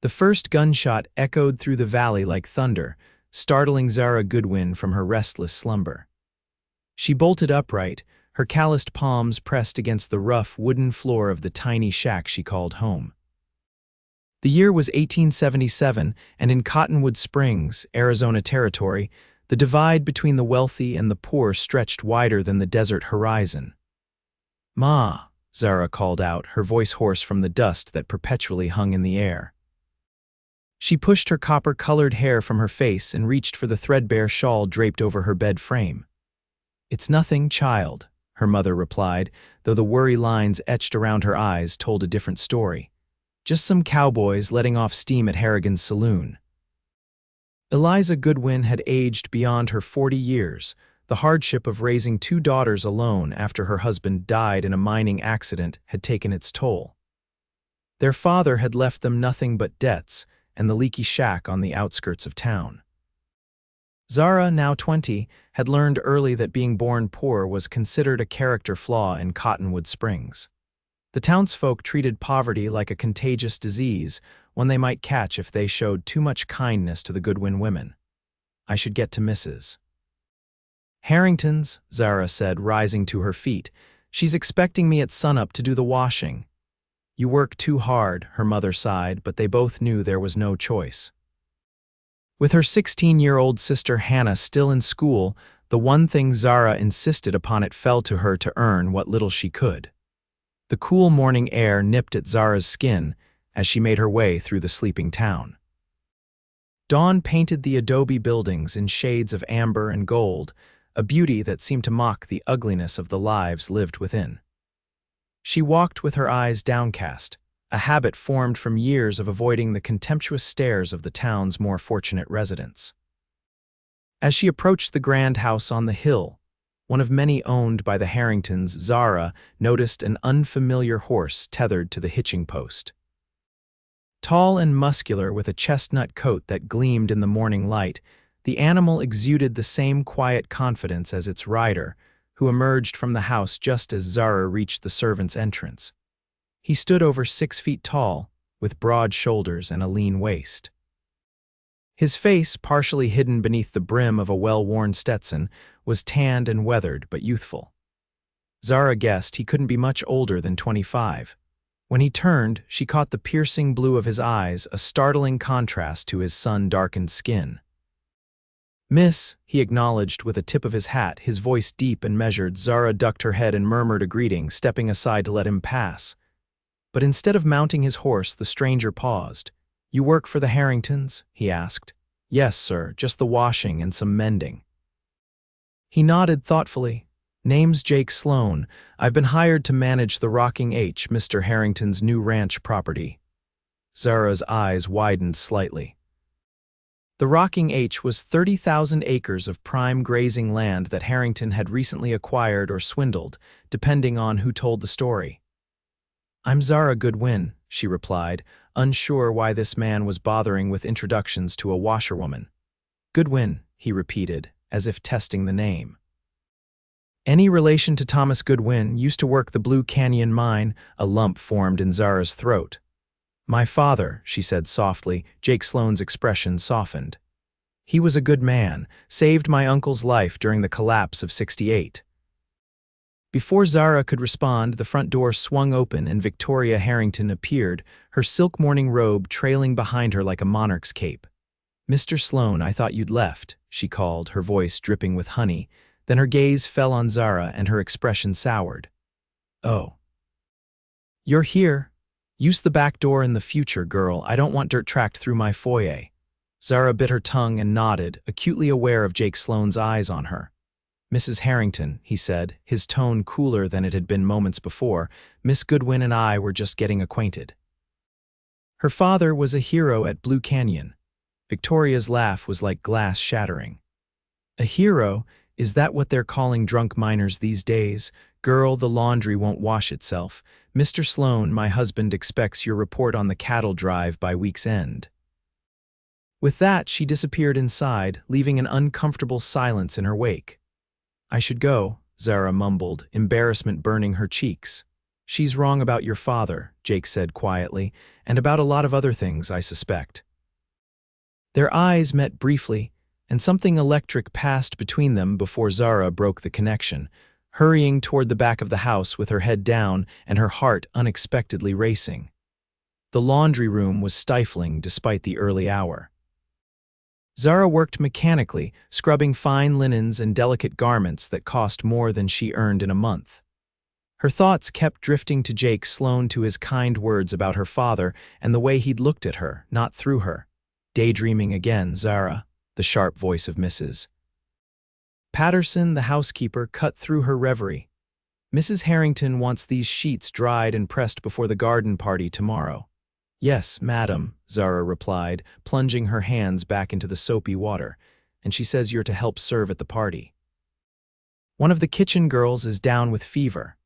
The first gunshot echoed through the valley like thunder, startling Zara Goodwin from her restless slumber. She bolted upright, her calloused palms pressed against the rough wooden floor of the tiny shack she called home. The year was 1877, and in Cottonwood Springs, Arizona Territory, the divide between the wealthy and the poor stretched wider than the desert horizon. "Ma," Zara called out, her voice hoarse from the dust that perpetually hung in the air. She pushed her copper-colored hair from her face and reached for the threadbare shawl draped over her bed frame. "It's nothing, child," her mother replied, though the worry lines etched around her eyes told a different story. "Just some cowboys letting off steam at Harrigan's saloon." Eliza Goodwin had aged beyond her 40 years, the hardship of raising 2 daughters alone after her husband died in a mining accident had taken its toll. Their father had left them nothing but debts and the leaky shack on the outskirts of town. Zara, now 20, had learned early that being born poor was considered a character flaw in Cottonwood Springs. The townsfolk treated poverty like a contagious disease, one they might catch if they showed too much kindness to the Goodwin women. "I should get to Mrs. Harrington's," Zara said, rising to her feet. "She's expecting me at sunup to do the washing." "You work too hard," her mother sighed, but they both knew there was no choice. With her 16-year-old sister Hannah still in school, the one thing Zara insisted upon it fell to her to earn what little she could. The cool morning air nipped at Zara's skin as she made her way through the sleeping town. Dawn painted the adobe buildings in shades of amber and gold, a beauty that seemed to mock the ugliness of the lives lived within. She walked with her eyes downcast, a habit formed from years of avoiding the contemptuous stares of the town's more fortunate residents. As she approached the grand house on the hill, one of many owned by the Harringtons, Zara noticed an unfamiliar horse tethered to the hitching post. Tall and muscular with a chestnut coat that gleamed in the morning light, the animal exuded the same quiet confidence as its rider, who emerged from the house just as Zara reached the servants' entrance. He stood over 6 feet tall, with broad shoulders and a lean waist. His face, partially hidden beneath the brim of a well-worn Stetson, was tanned and weathered but youthful. Zara guessed he couldn't be much older than 25. When he turned, she caught the piercing blue of his eyes, a startling contrast to his sun-darkened skin. "Miss," he acknowledged with a tip of his hat, his voice deep and measured. Zara ducked her head and murmured a greeting, stepping aside to let him pass. But instead of mounting his horse, the stranger paused. "You work for the Harringtons?" he asked. "Yes, sir, just the washing and some mending." He nodded thoughtfully. "Name's Jake Sloan. I've been hired to manage the Rocking H, Mr. Harrington's new ranch property." Zara's eyes widened slightly. The Rocking H was 30,000 acres of prime grazing land that Harrington had recently acquired or swindled, depending on who told the story. "I'm Zara Goodwin," she replied, unsure why this man was bothering with introductions to a washerwoman. "Goodwin," he repeated, as if testing the name. "Any relation to Thomas Goodwin? Used to work the Blue Canyon mine." A lump formed in Zara's throat. "My father," she said softly. Jake Sloan's expression softened. "He was a good man, saved my uncle's life during the collapse of '68. Before Zara could respond, the front door swung open and Victoria Harrington appeared, her silk morning robe trailing behind her like a monarch's cape. "Mr. Sloan, I thought you'd left," she called, her voice dripping with honey. Then her gaze fell on Zara and her expression soured. "Oh. You're here? Use the back door in the future, girl. I don't want dirt tracked through my foyer." Zara bit her tongue and nodded, acutely aware of Jake Sloan's eyes on her. "Mrs. Harrington," he said, his tone cooler than it had been moments before, "Miss Goodwin and I were just getting acquainted." Her father was a hero at Blue Canyon. Victoria's laugh was like glass shattering. "A hero? Is that what they're calling drunk miners these days? Girl, the laundry won't wash itself. Mr. Sloan, my husband expects your report on the cattle drive by week's end." With that, she disappeared inside, leaving an uncomfortable silence in her wake. "I should go," Zara mumbled, embarrassment burning her cheeks. She's wrong about your father, Jake said quietly, and about a lot of other things, I suspect. Their eyes met briefly, and something electric passed between them before Zara broke the connection, hurrying toward the back of the house with her head down and her heart unexpectedly racing. The laundry room was stifling despite the early hour. Zara worked mechanically, scrubbing fine linens and delicate garments that cost more than she earned in a month. Her thoughts kept drifting to Jake Sloan, to his kind words about her father and the way he'd looked at her, not through her. Daydreaming again, Zara, the sharp voice of Mrs. Patterson, the housekeeper, cut through her reverie. Mrs. Harrington wants these sheets dried and pressed before the garden party tomorrow. Yes, madam, Zara replied, plunging her hands back into the soapy water, and she says you're to help serve at the party. One of the kitchen girls is down with fever.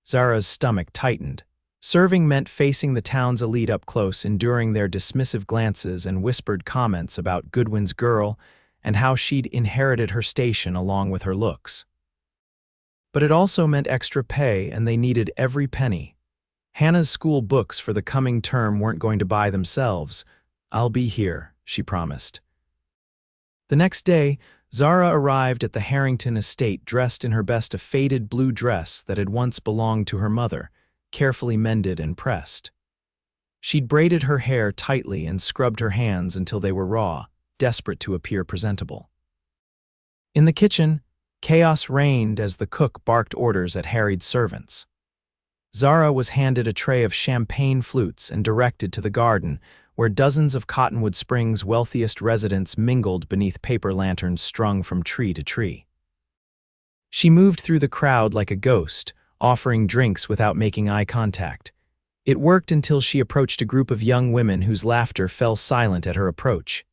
Zara's stomach tightened. Serving meant facing the town's elite up close, enduring their dismissive glances and whispered comments about Goodwin's girl and how she'd inherited her station along with her looks. But it also meant extra pay, and they needed every penny. Hannah's school books for the coming term weren't going to buy themselves. I'll be here, she promised. The next day, Zara arrived at the Harrington estate dressed in her best, a faded blue dress that had once belonged to her mother, carefully mended and pressed. She'd braided her hair tightly and scrubbed her hands until they were raw, desperate to appear presentable. In the kitchen, chaos reigned as the cook barked orders at harried servants. Zara was handed a tray of champagne flutes and directed to the garden, where dozens of Cottonwood Springs' wealthiest residents mingled beneath paper lanterns strung from tree to tree. She moved through the crowd like a ghost, offering drinks without making eye contact. It worked until she approached a group of young women whose laughter fell silent at her approach.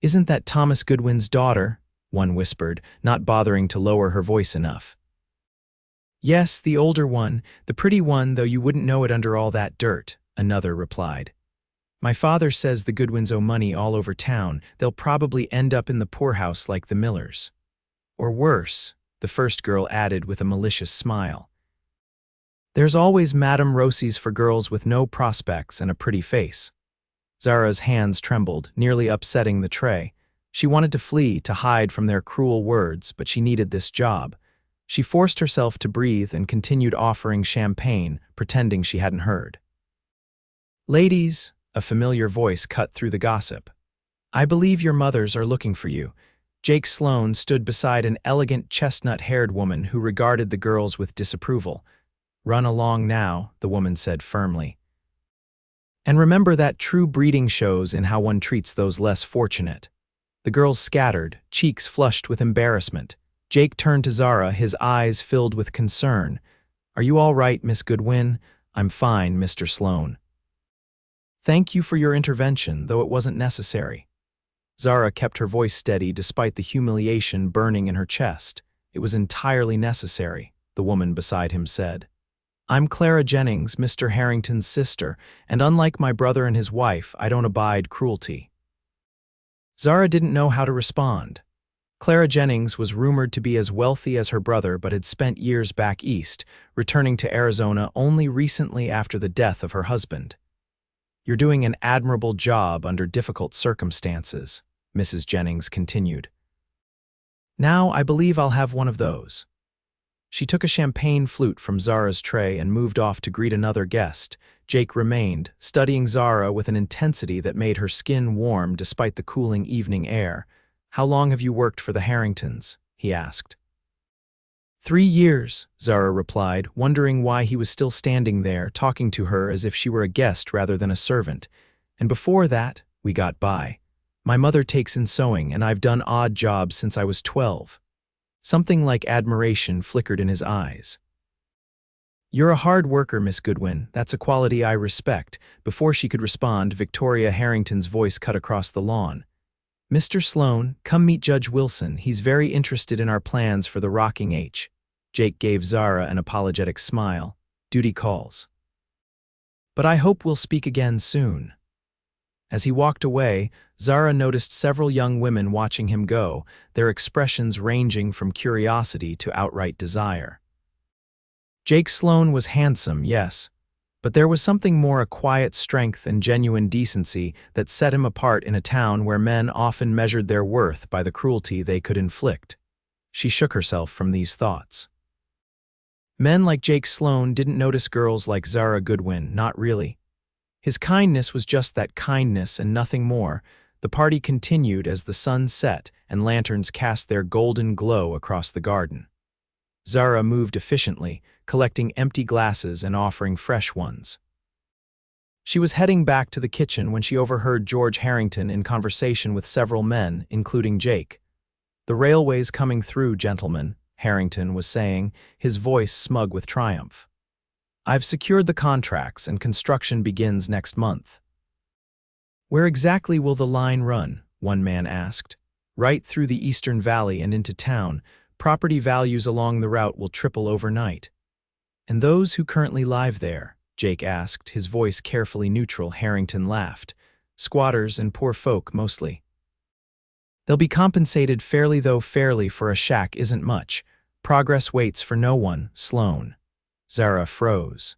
"Isn't that Thomas Goodwin's daughter?" one whispered, not bothering to lower her voice enough. "Yes, the older one, the pretty one, though you wouldn't know it under all that dirt," another replied. "My father says the Goodwins owe money all over town. They'll probably end up in the poorhouse like the Millers. Or worse," the first girl added with a malicious smile. "There's always Madame Rossi's for girls with no prospects and a pretty face." Zara's hands trembled, nearly upsetting the tray. She wanted to flee, to hide from their cruel words, but she needed this job. She forced herself to breathe and continued offering champagne, pretending she hadn't heard. "Ladies," a familiar voice cut through the gossip. "I believe your mothers are looking for you." Jake Sloan stood beside an elegant chestnut-haired woman who regarded the girls with disapproval. "Run along now," the woman said firmly. "And remember that true breeding shows in how one treats those less fortunate." The girls scattered, cheeks flushed with embarrassment. Jake turned to Zara, his eyes filled with concern. "Are you all right, Miss Goodwin?" "I'm fine, Mr. Sloan." "Thank you for your intervention, though it wasn't necessary." Zara kept her voice steady despite the humiliation burning in her chest. "It was entirely necessary," the woman beside him said. "I'm Clara Jennings, Mr. Harrington's sister, and unlike my brother and his wife, I don't abide cruelty." Zara didn't know how to respond. Clara Jennings was rumored to be as wealthy as her brother but had spent years back east, returning to Arizona only recently after the death of her husband. "You're doing an admirable job under difficult circumstances," Mrs. Jennings continued. "Now I believe I'll have one of those." She took a champagne flute from Zara's tray and moved off to greet another guest. Jake remained, studying Zara with an intensity that made her skin warm despite the cooling evening air. "How long have you worked for the Harringtons?" he asked. 3 years, Zara replied, wondering why he was still standing there, talking to her as if she were a guest rather than a servant. "And before that, we got by. My mother takes in sewing, and I've done odd jobs since I was 12. Something like admiration flickered in his eyes. "You're a hard worker, Miss Goodwin. That's a quality I respect." Before she could respond, Victoria Harrington's voice cut across the lawn. "Mr. Sloan, come meet Judge Wilson. He's very interested in our plans for the Rocking H." Jake gave Zara an apologetic smile. "Duty calls. But I hope we'll speak again soon." As he walked away, Zara noticed several young women watching him go, their expressions ranging from curiosity to outright desire. Jake Sloan was handsome, yes, but there was something more, a quiet strength and genuine decency that set him apart in a town where men often measured their worth by the cruelty they could inflict. She shook herself from these thoughts. Men like Jake Sloan didn't notice girls like Zara Goodwin, not really. His kindness was just that kindness and nothing more. The party continued as the sun set and lanterns cast their golden glow across the garden. Zara moved efficiently, collecting empty glasses and offering fresh ones. She was heading back to the kitchen when she overheard George Harrington in conversation with several men, including Jake. "The railway's coming through, gentlemen," Harrington was saying, his voice smug with triumph. "I've secured the contracts and construction begins next month." "Where exactly will the line run?" one man asked. "Right through the Eastern Valley and into town. Property values along the route will triple overnight." "And those who currently live there?" Jake asked, his voice carefully neutral. Harrington laughed. "Squatters and poor folk, mostly. They'll be compensated fairly, though fairly for a shack isn't much. Progress waits for no one, Sloan." Zara froze.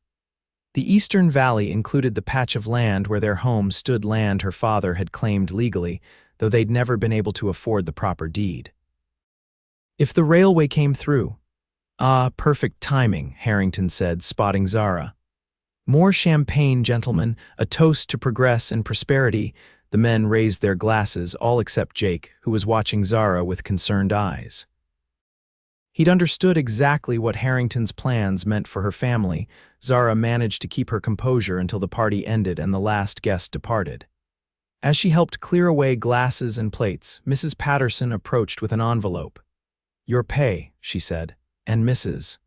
The Eastern Valley included the patch of land where their home stood, land her father had claimed legally, though they'd never been able to afford the proper deed. "If the railway came through." "Ah, perfect timing," Harrington said, spotting Zara. "More champagne, gentlemen, a toast to progress and prosperity." The men raised their glasses, all except Jake, who was watching Zara with concerned eyes. He'd understood exactly what Harrington's plans meant for her family. Zara managed to keep her composure until the party ended and the last guest departed. As she helped clear away glasses and plates, Mrs. Patterson approached with an envelope. "Your pay," she said, "and Mrs.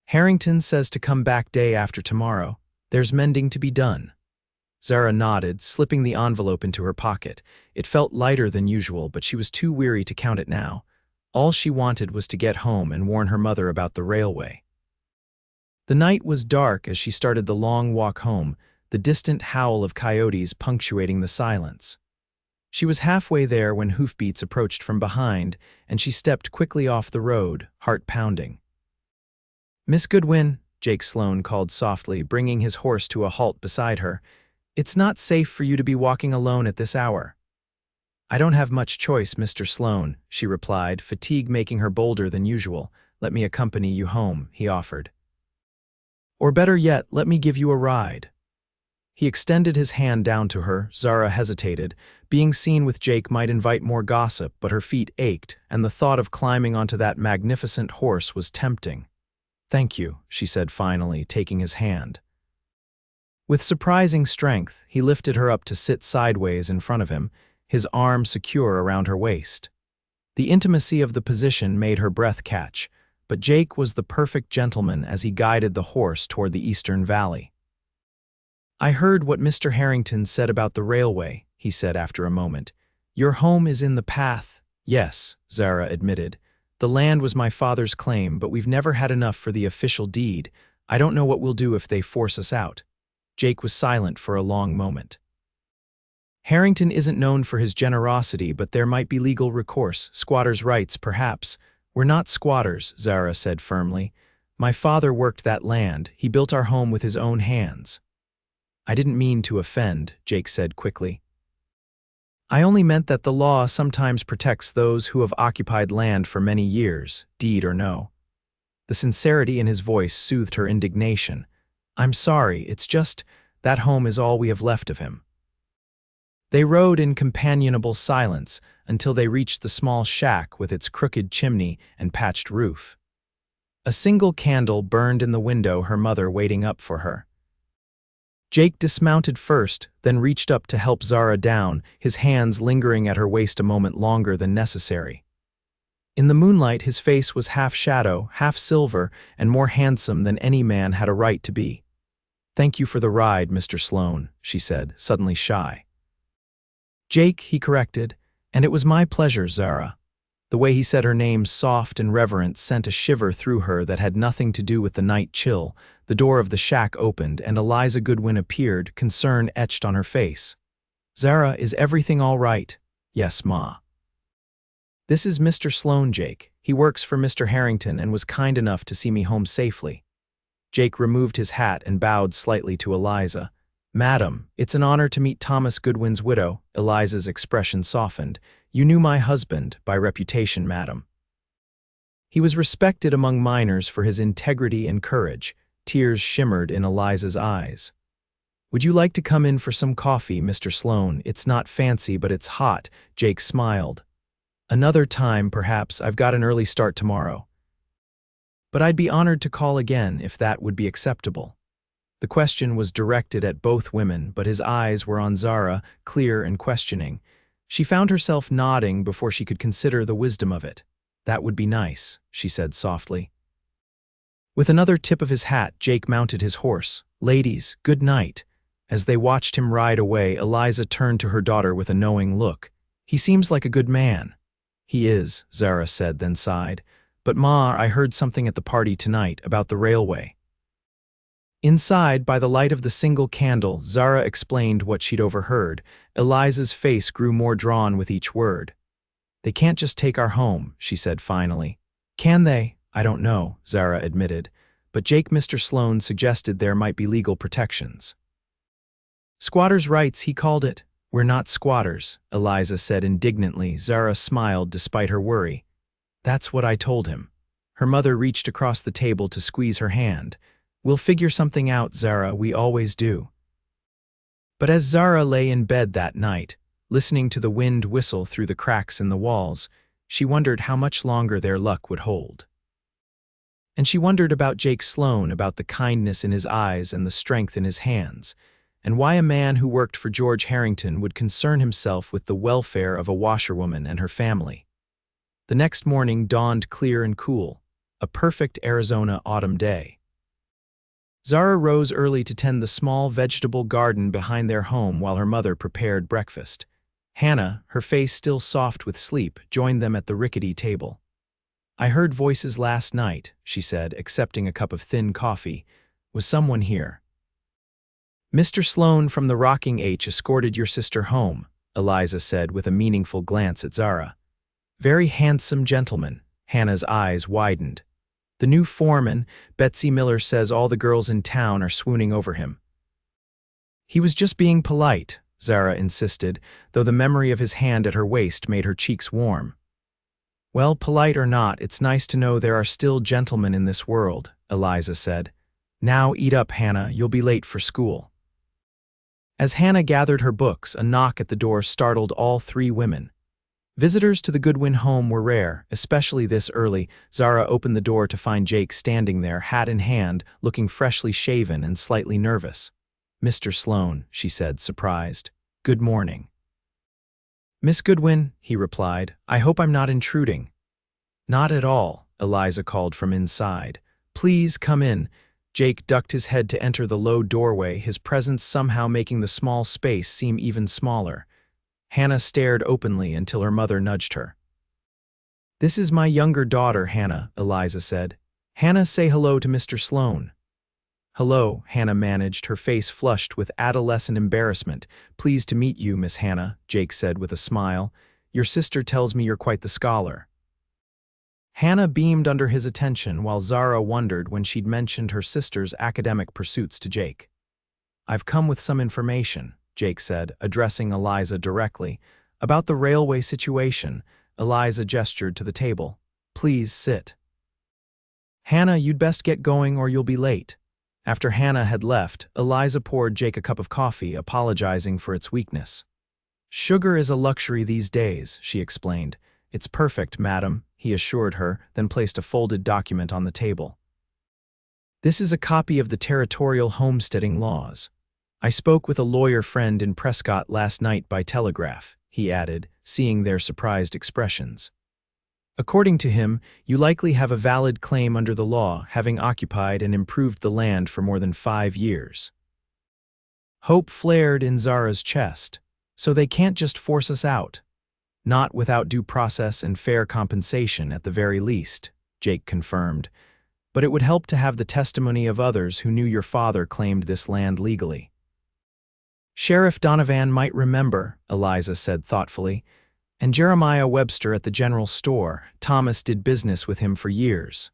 Harrington says to come back day after tomorrow. There's mending to be done." Zara nodded, slipping the envelope into her pocket. It felt lighter than usual, but she was too weary to count it now. All she wanted was to get home and warn her mother about the railway. The night was dark as she started the long walk home, the distant howl of coyotes punctuating the silence. She was halfway there when hoofbeats approached from behind, and she stepped quickly off the road, heart pounding. "Miss Goodwin," Jake Sloan called softly, bringing his horse to a halt beside her. "It's not safe for you to be walking alone at this hour." "I don't have much choice, Mr. Sloan," she replied, fatigue making her bolder than usual. "Let me accompany you home," he offered. "Or better yet, let me give you a ride." He extended his hand down to her. Zara hesitated. Being seen with Jake might invite more gossip, but her feet ached, and the thought of climbing onto that magnificent horse was tempting. "Thank you," she said finally, taking his hand. With surprising strength, he lifted her up to sit sideways in front of him, his arm secure around her waist. The intimacy of the position made her breath catch, but Jake was the perfect gentleman as he guided the horse toward the Eastern Valley. "I heard what Mr. Harrington said about the railway," he said after a moment. "Your home is in the path." "Yes," Zara admitted. "The land was my father's claim, but we've never had enough for the official deed. I don't know what we'll do if they force us out." Jake was silent for a long moment. "Harrington isn't known for his generosity, but there might be legal recourse, squatters' rights, perhaps." "We're not squatters," Zara said firmly. "My father worked that land. He built our home with his own hands." "I didn't mean to offend," Jake said quickly. "I only meant that the law sometimes protects those who have occupied land for many years, deed or no." The sincerity in his voice soothed her indignation. "I'm sorry, it's just that home is all we have left of him." They rode in companionable silence until they reached the small shack with its crooked chimney and patched roof. A single candle burned in the window, her mother waiting up for her. Jake dismounted first, then reached up to help Zara down, his hands lingering at her waist a moment longer than necessary. In the moonlight, his face was half shadow, half silver, and more handsome than any man had a right to be. "Thank you for the ride, Mr. Sloan," she said, suddenly shy. "Jake," he corrected, "and it was my pleasure, Zara." The way he said her name, soft and reverent, sent a shiver through her that had nothing to do with the night chill. The door of the shack opened, and Eliza Goodwin appeared, concern etched on her face. "Zara, is everything all right?" "Yes, Ma." "This is Mr. Sloan, Jake. He works for Mr. Harrington and was kind enough to see me home safely." Jake removed his hat and bowed slightly to Eliza. "Madam, it's an honor to meet Thomas Goodwin's widow." Eliza's expression softened. "You knew my husband by reputation, madam." He was respected among miners for his integrity and courage. Tears shimmered in Eliza's eyes. "Would you like to come in for some coffee, Mr. Sloan? It's not fancy, but it's hot." Jake smiled. "Another time, perhaps. I've got an early start tomorrow. But I'd be honored to call again if that would be acceptable." The question was directed at both women, but his eyes were on Zara, clear and questioning. She found herself nodding before she could consider the wisdom of it. "That would be nice," she said softly. With another tip of his hat, Jake mounted his horse. "Ladies, good night." As they watched him ride away, Eliza turned to her daughter with a knowing look. "He seems like a good man." "He is," Zara said, then sighed. "But Ma, I heard something at the party tonight about the railway." Inside, by the light of the single candle, Zara explained what she'd overheard. Eliza's face grew more drawn with each word. "They can't just take our home," she said finally. "Can they? I don't know," Zara admitted. But Mr. Sloan suggested there might be legal protections. "Squatters' rights, he called it." "We're not squatters," Eliza said indignantly. Zara smiled despite her worry. "That's what I told him." Her mother reached across the table to squeeze her hand. "We'll figure something out, Zara, we always do." But as Zara lay in bed that night, listening to the wind whistle through the cracks in the walls, she wondered how much longer their luck would hold. And she wondered about Jake Sloan, about the kindness in his eyes and the strength in his hands, and why a man who worked for George Harrington would concern himself with the welfare of a washerwoman and her family. The next morning dawned clear and cool, a perfect Arizona autumn day. Zara rose early to tend the small vegetable garden behind their home while her mother prepared breakfast. Hannah, her face still soft with sleep, joined them at the rickety table. "I heard voices last night," she said, accepting a cup of thin coffee. "Was someone here?" "Mr. Sloan from the Rocking H escorted your sister home," Eliza said with a meaningful glance at Zara. "Very handsome gentleman." Hannah's eyes widened. "The new foreman, Betsy Miller, says all the girls in town are swooning over him." "He was just being polite," Zara insisted, though the memory of his hand at her waist made her cheeks warm. "Well, polite or not, it's nice to know there are still gentlemen in this world," Eliza said. "Now eat up, Hannah, you'll be late for school." As Hannah gathered her books, a knock at the door startled all three women. Visitors to the Goodwin home were rare, especially this early. Zara opened the door to find Jake standing there, hat in hand, looking freshly shaven and slightly nervous. "Mr. Sloan," she said, surprised. "Good morning." "Miss Goodwin," he replied, "I hope I'm not intruding." "Not at all," Eliza called from inside. "Please come in." Jake ducked his head to enter the low doorway, his presence somehow making the small space seem even smaller. Hannah stared openly until her mother nudged her. "This is my younger daughter, Hannah," Eliza said. "Hannah, say hello to Mr. Sloan." "Hello," Hannah managed, her face flushed with adolescent embarrassment. "Pleased to meet you, Miss Hannah," Jake said with a smile. "Your sister tells me you're quite the scholar." Hannah beamed under his attention while Zara wondered when she'd mentioned her sister's academic pursuits to Jake. "I've come with some information," Jake said, addressing Eliza directly. "About the railway situation." Eliza gestured to the table. "Please sit." "Hannah, you'd best get going or you'll be late." After Hannah had left, Eliza poured Jake a cup of coffee, apologizing for its weakness. "Sugar is a luxury these days," she explained. "It's perfect, madam," he assured her, then placed a folded document on the table. "This is a copy of the territorial homesteading laws. I spoke with a lawyer friend in Prescott last night by telegraph," he added, seeing their surprised expressions. "According to him, you likely have a valid claim under the law, having occupied and improved the land for more than 5 years." Hope flared in Zara's chest. "So they can't just force us out?" "Not without due process and fair compensation at the very least," Jake confirmed. "But it would help to have the testimony of others who knew your father claimed this land legally." "Sheriff Donovan might remember," Eliza said thoughtfully. And Jeremiah Webster at the general store. Thomas did business with him for years.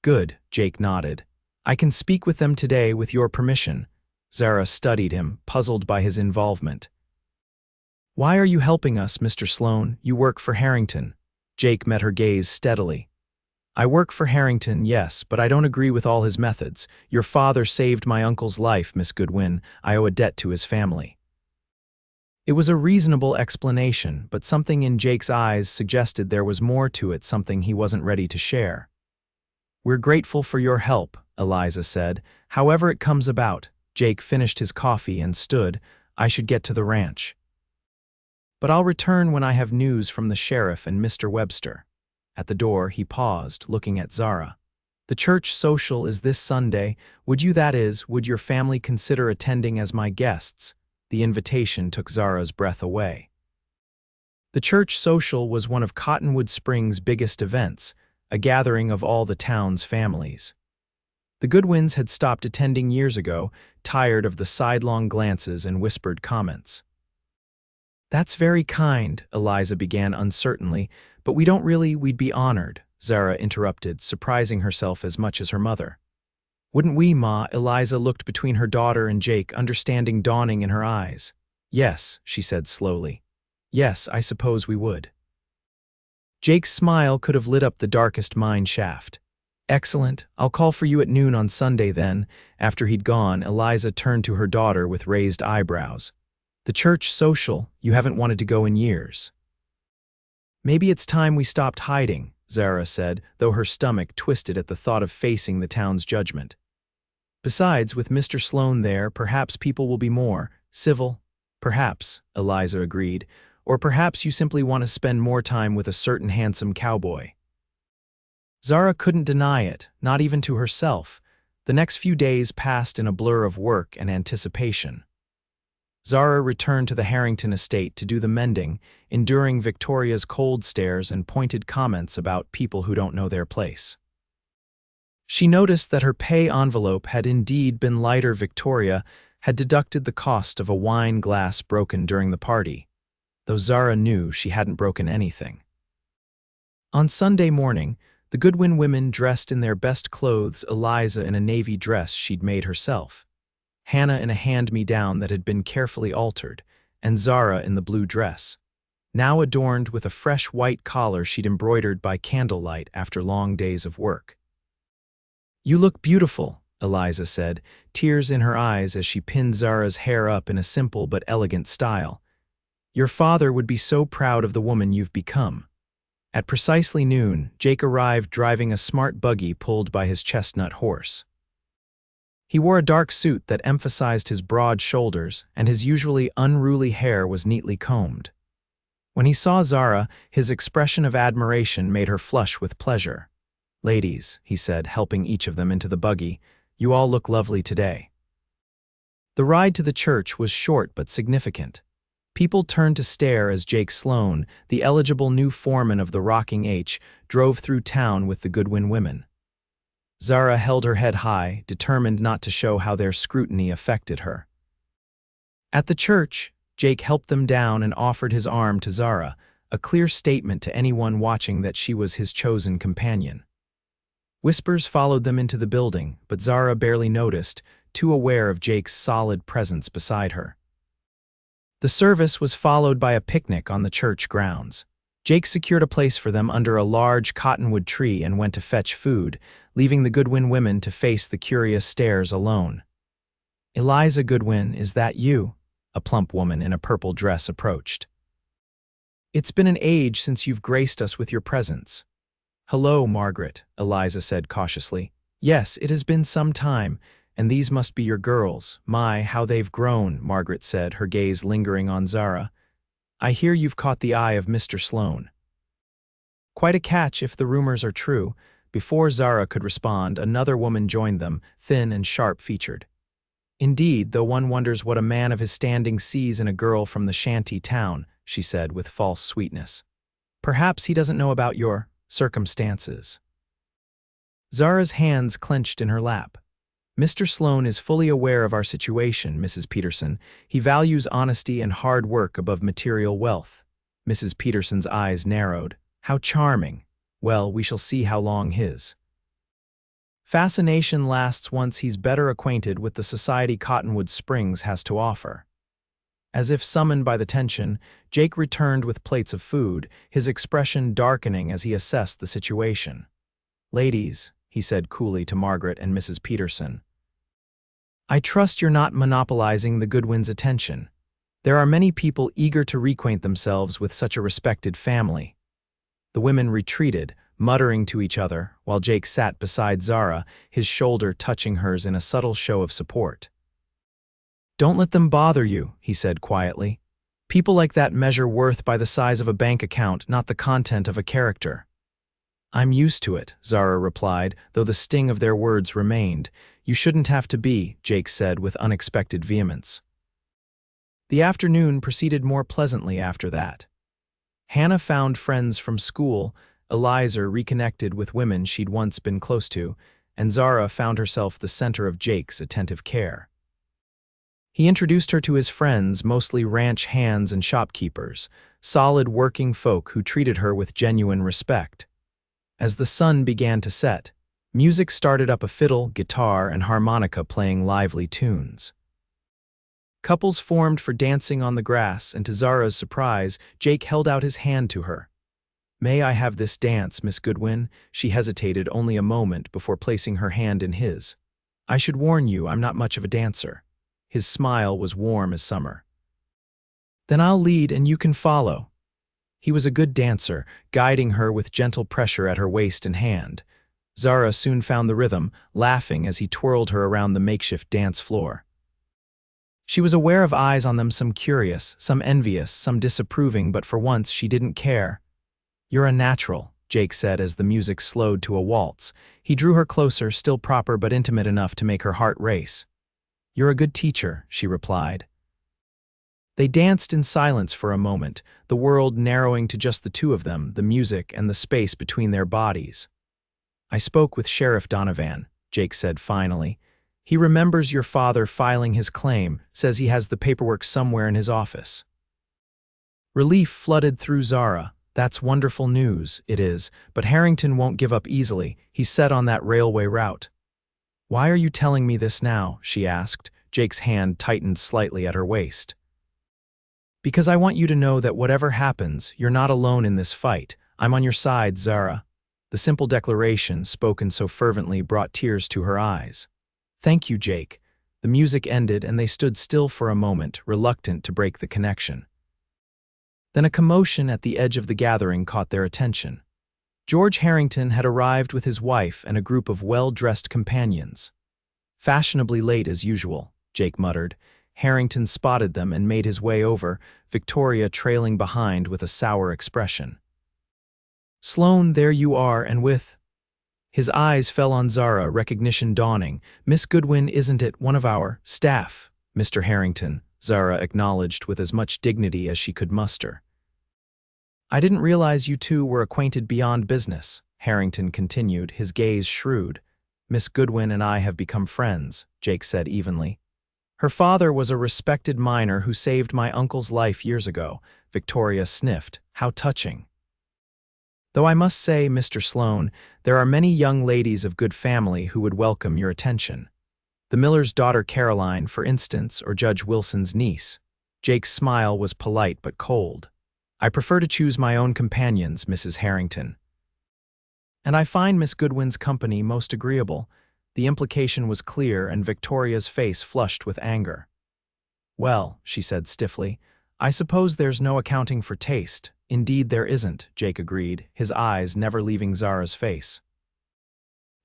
Good, Jake nodded. I can speak with them today with your permission. Zara studied him, puzzled by his involvement. Why are you helping us, Mr. Sloan? You work for Harrington. Jake met her gaze steadily. I work for Harrington, yes, but I don't agree with all his methods. Your father saved my uncle's life, Miss Goodwin. I owe a debt to his family. It was a reasonable explanation, but something in Jake's eyes suggested there was more to it, something he wasn't ready to share. We're grateful for your help, Eliza said. However it comes about. Jake finished his coffee and stood. I should get to the ranch. But I'll return when I have news from the sheriff and Mr. Webster. At the door, he paused, looking at Zara. The church social is this Sunday. Would your family consider attending as my guests? The invitation took Zara's breath away. The church social was one of Cottonwood Springs' biggest events, a gathering of all the town's families. The Goodwins had stopped attending years ago, tired of the sidelong glances and whispered comments. That's very kind, Eliza began uncertainly, but we'd be honored, Zara interrupted, surprising herself as much as her mother. Wouldn't we, Ma? Eliza looked between her daughter and Jake, understanding dawning in her eyes. Yes, she said slowly. Yes, I suppose we would. Jake's smile could have lit up the darkest mine shaft. Excellent, I'll call for you at noon on Sunday then. After he'd gone, Eliza turned to her daughter with raised eyebrows. The church social, you haven't wanted to go in years. Maybe it's time we stopped hiding, Zara said, though her stomach twisted at the thought of facing the town's judgment. Besides, with Mr. Sloan there, perhaps people will be more civil. Perhaps, Eliza agreed, or perhaps you simply want to spend more time with a certain handsome cowboy. Zara couldn't deny it, not even to herself. The next few days passed in a blur of work and anticipation. Zara returned to the Harrington estate to do the mending, enduring Victoria's cold stares and pointed comments about people who don't know their place. She noticed that her pay envelope had indeed been lighter. Victoria had deducted the cost of a wine glass broken during the party, though Zara knew she hadn't broken anything. On Sunday morning, the Goodwin women dressed in their best clothes, Eliza in a navy dress she'd made herself, Hannah in a hand-me-down that had been carefully altered, and Zara in the blue dress, now adorned with a fresh white collar she'd embroidered by candlelight after long days of work. You look beautiful, Eliza said, tears in her eyes as she pinned Zara's hair up in a simple but elegant style. Your father would be so proud of the woman you've become. At precisely noon, Jake arrived driving a smart buggy pulled by his chestnut horse. He wore a dark suit that emphasized his broad shoulders, and his usually unruly hair was neatly combed. When he saw Zara, his expression of admiration made her flush with pleasure. Ladies, he said, helping each of them into the buggy, you all look lovely today. The ride to the church was short but significant. People turned to stare as Jake Sloan, the eligible new foreman of the Rocking H, drove through town with the Goodwin women. Zara held her head high, determined not to show how their scrutiny affected her. At the church, Jake helped them down and offered his arm to Zara, a clear statement to anyone watching that she was his chosen companion. Whispers followed them into the building, but Zara barely noticed, too aware of Jake's solid presence beside her. The service was followed by a picnic on the church grounds. Jake secured a place for them under a large cottonwood tree and went to fetch food, leaving the Goodwin women to face the curious stares alone. Eliza Goodwin, is that you? A plump woman in a purple dress approached. It's been an age since you've graced us with your presence. Hello, Margaret, Eliza said cautiously. Yes, it has been some time, and these must be your girls. My, how they've grown, Margaret said, her gaze lingering on Zara. I hear you've caught the eye of Mr. Sloan. Quite a catch if the rumors are true. Before Zara could respond, another woman joined them, thin and sharp-featured. Indeed, though one wonders what a man of his standing sees in a girl from the shanty town, she said with false sweetness. Perhaps he doesn't know about your circumstances. Zara's hands clenched in her lap. Mr. Sloan is fully aware of our situation, Mrs. Peterson. He values honesty and hard work above material wealth. Mrs. Peterson's eyes narrowed. How charming. Well, we shall see how long his fascination lasts once he's better acquainted with the society Cottonwood Springs has to offer. As if summoned by the tension, Jake returned with plates of food, his expression darkening as he assessed the situation. "Ladies," he said coolly to Margaret and Mrs. Peterson, "I trust you're not monopolizing the Goodwins' attention. There are many people eager to reacquaint themselves with such a respected family." The women retreated, muttering to each other, while Jake sat beside Zara, his shoulder touching hers in a subtle show of support. "Don't let them bother you," he said quietly. "People like that measure worth by the size of a bank account, not the content of a character." "I'm used to it," Zara replied, though the sting of their words remained. "You shouldn't have to be," Jake said with unexpected vehemence. The afternoon proceeded more pleasantly after that. Hannah found friends from school, Eliza reconnected with women she'd once been close to, and Zara found herself the center of Jake's attentive care. He introduced her to his friends, mostly ranch hands and shopkeepers, solid working folk who treated her with genuine respect. As the sun began to set, music started up, a fiddle, guitar, and harmonica playing lively tunes. Couples formed for dancing on the grass, and to Zara's surprise, Jake held out his hand to her. "May I have this dance, Miss Goodwin?" She hesitated only a moment before placing her hand in his. "I should warn you, I'm not much of a dancer." His smile was warm as summer. "Then I'll lead and you can follow." He was a good dancer, guiding her with gentle pressure at her waist and hand. Zara soon found the rhythm, laughing as he twirled her around the makeshift dance floor. She was aware of eyes on them, some curious, some envious, some disapproving, but for once she didn't care. "You're a natural," Jake said as the music slowed to a waltz. He drew her closer, still proper but intimate enough to make her heart race. "You're a good teacher," she replied. They danced in silence for a moment, the world narrowing to just the two of them, the music and the space between their bodies. "I spoke with Sheriff Donovan," Jake said finally. "He remembers your father filing his claim, says he has the paperwork somewhere in his office." Relief flooded through Zara. "That's wonderful news, it is, but Harrington won't give up easily. He's set on that railway route." "Why are you telling me this now?" she asked. Jake's hand tightened slightly at her waist. "Because I want you to know that whatever happens, you're not alone in this fight. I'm on your side, Zara." The simple declaration, spoken so fervently, brought tears to her eyes. "Thank you, Jake." The music ended and they stood still for a moment, reluctant to break the connection. Then a commotion at the edge of the gathering caught their attention. George Harrington had arrived with his wife and a group of well-dressed companions. "Fashionably late as usual," Jake muttered. Harrington spotted them and made his way over, Victoria trailing behind with a sour expression. "Sloan, there you are, and with—" His eyes fell on Zara, recognition dawning. "Miss Goodwin, isn't it one of our staff?" "Mr. Harrington," Zara acknowledged with as much dignity as she could muster. "I didn't realize you two were acquainted beyond business," Harrington continued, his gaze shrewd. "Miss Goodwin and I have become friends," Jake said evenly. "Her father was a respected miner who saved my uncle's life years ago." Victoria sniffed. "How touching. Though I must say, Mr. Sloan, there are many young ladies of good family who would welcome your attention. The miller's daughter Caroline, for instance, or Judge Wilson's niece." Jake's smile was polite but cold. "I prefer to choose my own companions, Mrs. Harrington. And I find Miss Goodwin's company most agreeable." The implication was clear, and Victoria's face flushed with anger. "Well," she said stiffly, "I suppose there's no accounting for taste." "Indeed there isn't," Jake agreed, his eyes never leaving Zara's face.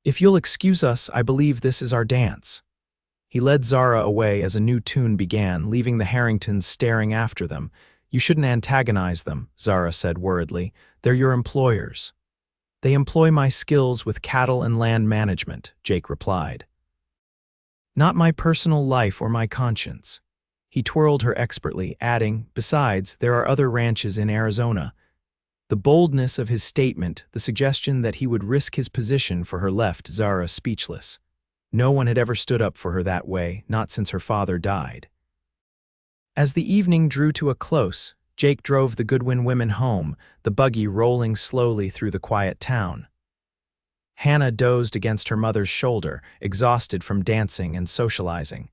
"If you'll excuse us, I believe this is our dance." He led Zara away as a new tune began, leaving the Harringtons staring after them. "You shouldn't antagonize them," Zara said worriedly. "They're your employers." "They employ my skills with cattle and land management," Jake replied. "Not my personal life or my conscience." He twirled her expertly, adding, "Besides, there are other ranches in Arizona." The boldness of his statement, the suggestion that he would risk his position for her, left Zara speechless. No one had ever stood up for her that way, not since her father died. As the evening drew to a close, Jake drove the Goodwin women home, the buggy rolling slowly through the quiet town. Hannah dozed against her mother's shoulder, exhausted from dancing and socializing.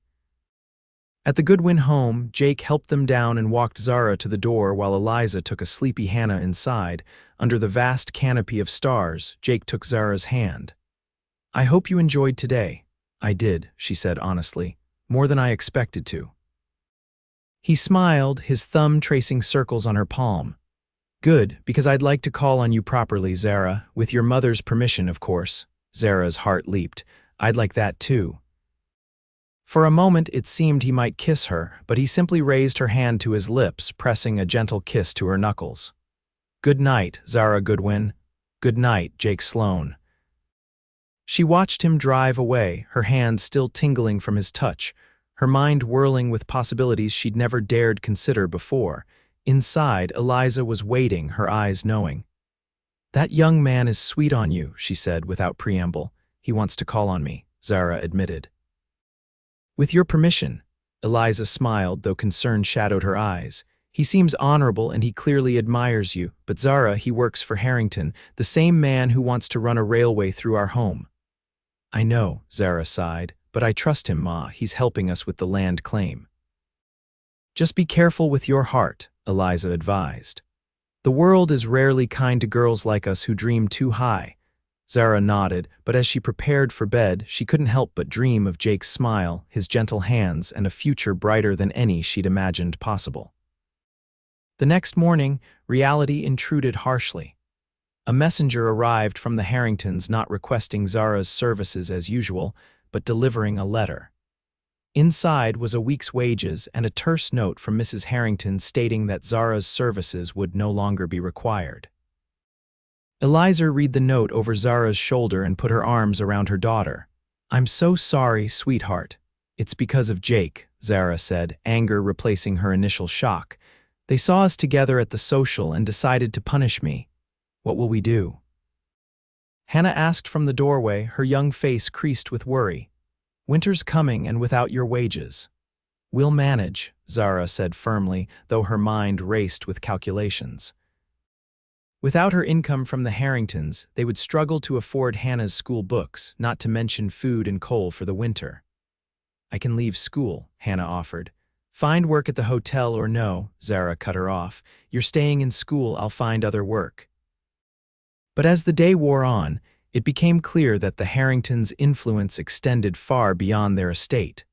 At the Goodwin home, Jake helped them down and walked Zara to the door while Eliza took a sleepy Hannah inside. Under the vast canopy of stars, Jake took Zara's hand. "I hope you enjoyed today." "I did," she said honestly, "more than I expected to." He smiled, his thumb tracing circles on her palm. "Good, because I'd like to call on you properly, Zara, with your mother's permission, of course." Zara's heart leaped. "I'd like that too." For a moment it seemed he might kiss her, but he simply raised her hand to his lips, pressing a gentle kiss to her knuckles. "Good night, Zara Goodwin." "Good night, Jake Sloan." She watched him drive away, her hand still tingling from his touch, her mind whirling with possibilities she'd never dared consider before. Inside, Eliza was waiting, her eyes knowing. "That young man is sweet on you," she said without preamble. "He wants to call on me," Zara admitted. "With your permission." Eliza smiled, though concern shadowed her eyes. "He seems honorable and he clearly admires you, but Zara, he works for Harrington, the same man who wants to run a railway through our home." "I know," Zara sighed, "but I trust him, Ma. He's helping us with the land claim." "Just be careful with your heart," Eliza advised. "The world is rarely kind to girls like us who dream too high." Zara nodded, but as she prepared for bed, she couldn't help but dream of Jake's smile, his gentle hands, and a future brighter than any she'd imagined possible. The next morning, reality intruded harshly. A messenger arrived from the Harringtons, not requesting Zara's services as usual, but delivering a letter. Inside was a week's wages and a terse note from Mrs. Harrington stating that Zara's services would no longer be required. Eliza read the note over Zara's shoulder and put her arms around her daughter. "I'm so sorry, sweetheart." "It's because of Jake," Zara said, anger replacing her initial shock. "They saw us together at the social and decided to punish me. What will we do?" Hannah asked from the doorway, her young face creased with worry. "Winter's coming and without your wages." "We'll manage," Zara said firmly, though her mind raced with calculations. Without her income from the Harringtons, they would struggle to afford Hannah's school books, not to mention food and coal for the winter. "I can leave school," Hannah offered. "Find work at the hotel or no," Zara cut her off. "You're staying in school, I'll find other work." But as the day wore on, it became clear that the Harringtons' influence extended far beyond their estate.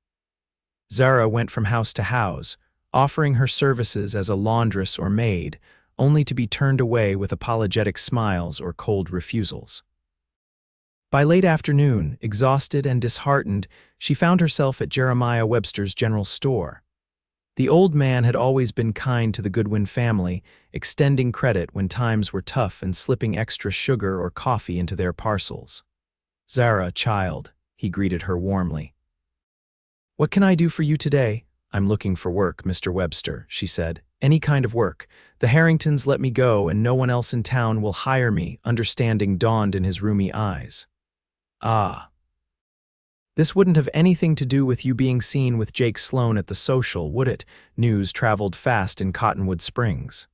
Zara went from house to house, offering her services as a laundress or maid, only to be turned away with apologetic smiles or cold refusals. By late afternoon, exhausted and disheartened, she found herself at Jeremiah Webster's general store. The old man had always been kind to the Goodwin family, extending credit when times were tough and slipping extra sugar or coffee into their parcels. "Zara, child," he greeted her warmly. "What can I do for you today?" "I'm looking for work, Mr. Webster," she said. "Any kind of work. The Harringtons let me go and no one else in town will hire me," understanding dawned in his roomy eyes. "Ah. This wouldn't have anything to do with you being seen with Jake Sloan at the social, would it?" News traveled fast in Cottonwood Springs.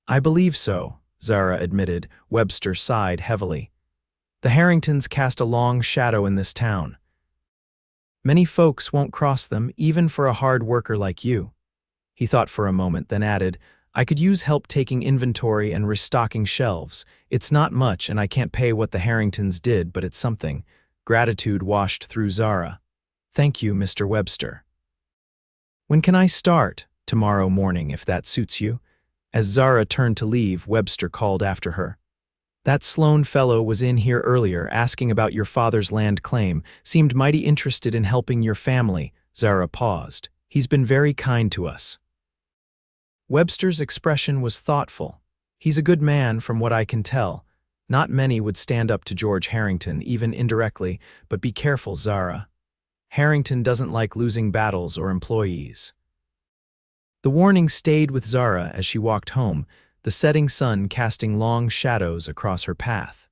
"I believe so," Zara admitted. Webster sighed heavily. "The Harringtons cast a long shadow in this town. Many folks won't cross them, even for a hard worker like you." He thought for a moment, then added, "I could use help taking inventory and restocking shelves. It's not much and I can't pay what the Harringtons did, but it's something." Gratitude washed through Zara. "Thank you, Mr. Webster." "When can I start?" "Tomorrow morning, if that suits you." As Zara turned to leave, Webster called after her. "That Sloan fellow was in here earlier, asking about your father's land claim. Seemed mighty interested in helping your family." Zara paused. "He's been very kind to us." Webster's expression was thoughtful. "He's a good man, from what I can tell. Not many would stand up to George Harrington, even indirectly, but be careful, Zara. Harrington doesn't like losing battles or employees." The warning stayed with Zara as she walked home, the setting sun casting long shadows across her path.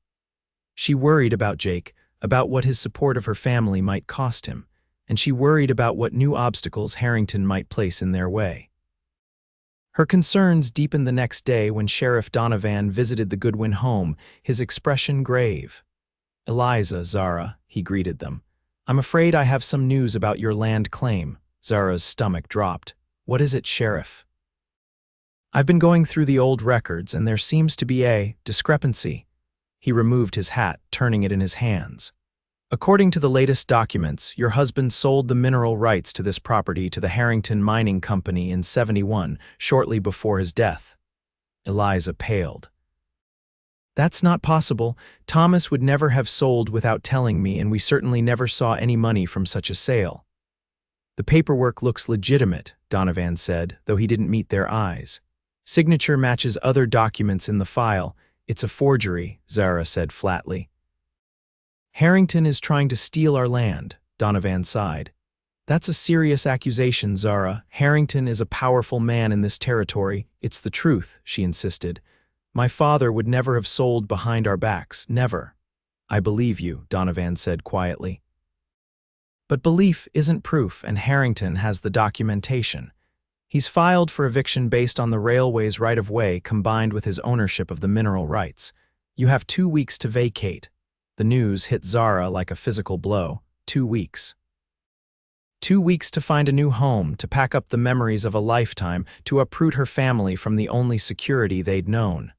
She worried about Jake, about what his support of her family might cost him, and she worried about what new obstacles Harrington might place in their way. Her concerns deepened the next day when Sheriff Donovan visited the Goodwin home, his expression grave. "Eliza, Zara," he greeted them. "I'm afraid I have some news about your land claim." Zara's stomach dropped. "What is it, Sheriff?" "I've been going through the old records, and there seems to be a discrepancy." He removed his hat, turning it in his hands. "According to the latest documents, your husband sold the mineral rights to this property to the Harrington Mining Company in '71, shortly before his death." Eliza paled. "That's not possible. Thomas would never have sold without telling me, and we certainly never saw any money from such a sale." "The paperwork looks legitimate," Donovan said, though he didn't meet their eyes. "Signature matches other documents in the file. It's a forgery," Zara said flatly. "Harrington is trying to steal our land," Donovan sighed. "That's a serious accusation, Zara. Harrington is a powerful man in this territory. It's the truth," she insisted. "My father would never have sold behind our backs, never." "I believe you," Donovan said quietly. "But belief isn't proof, and Harrington has the documentation. He's filed for eviction based on the railway's right-of-way combined with his ownership of the mineral rights. You have 2 weeks to vacate." The news hit Zara like a physical blow. 2 weeks. 2 weeks to find a new home, to pack up the memories of a lifetime, to uproot her family from the only security they'd known.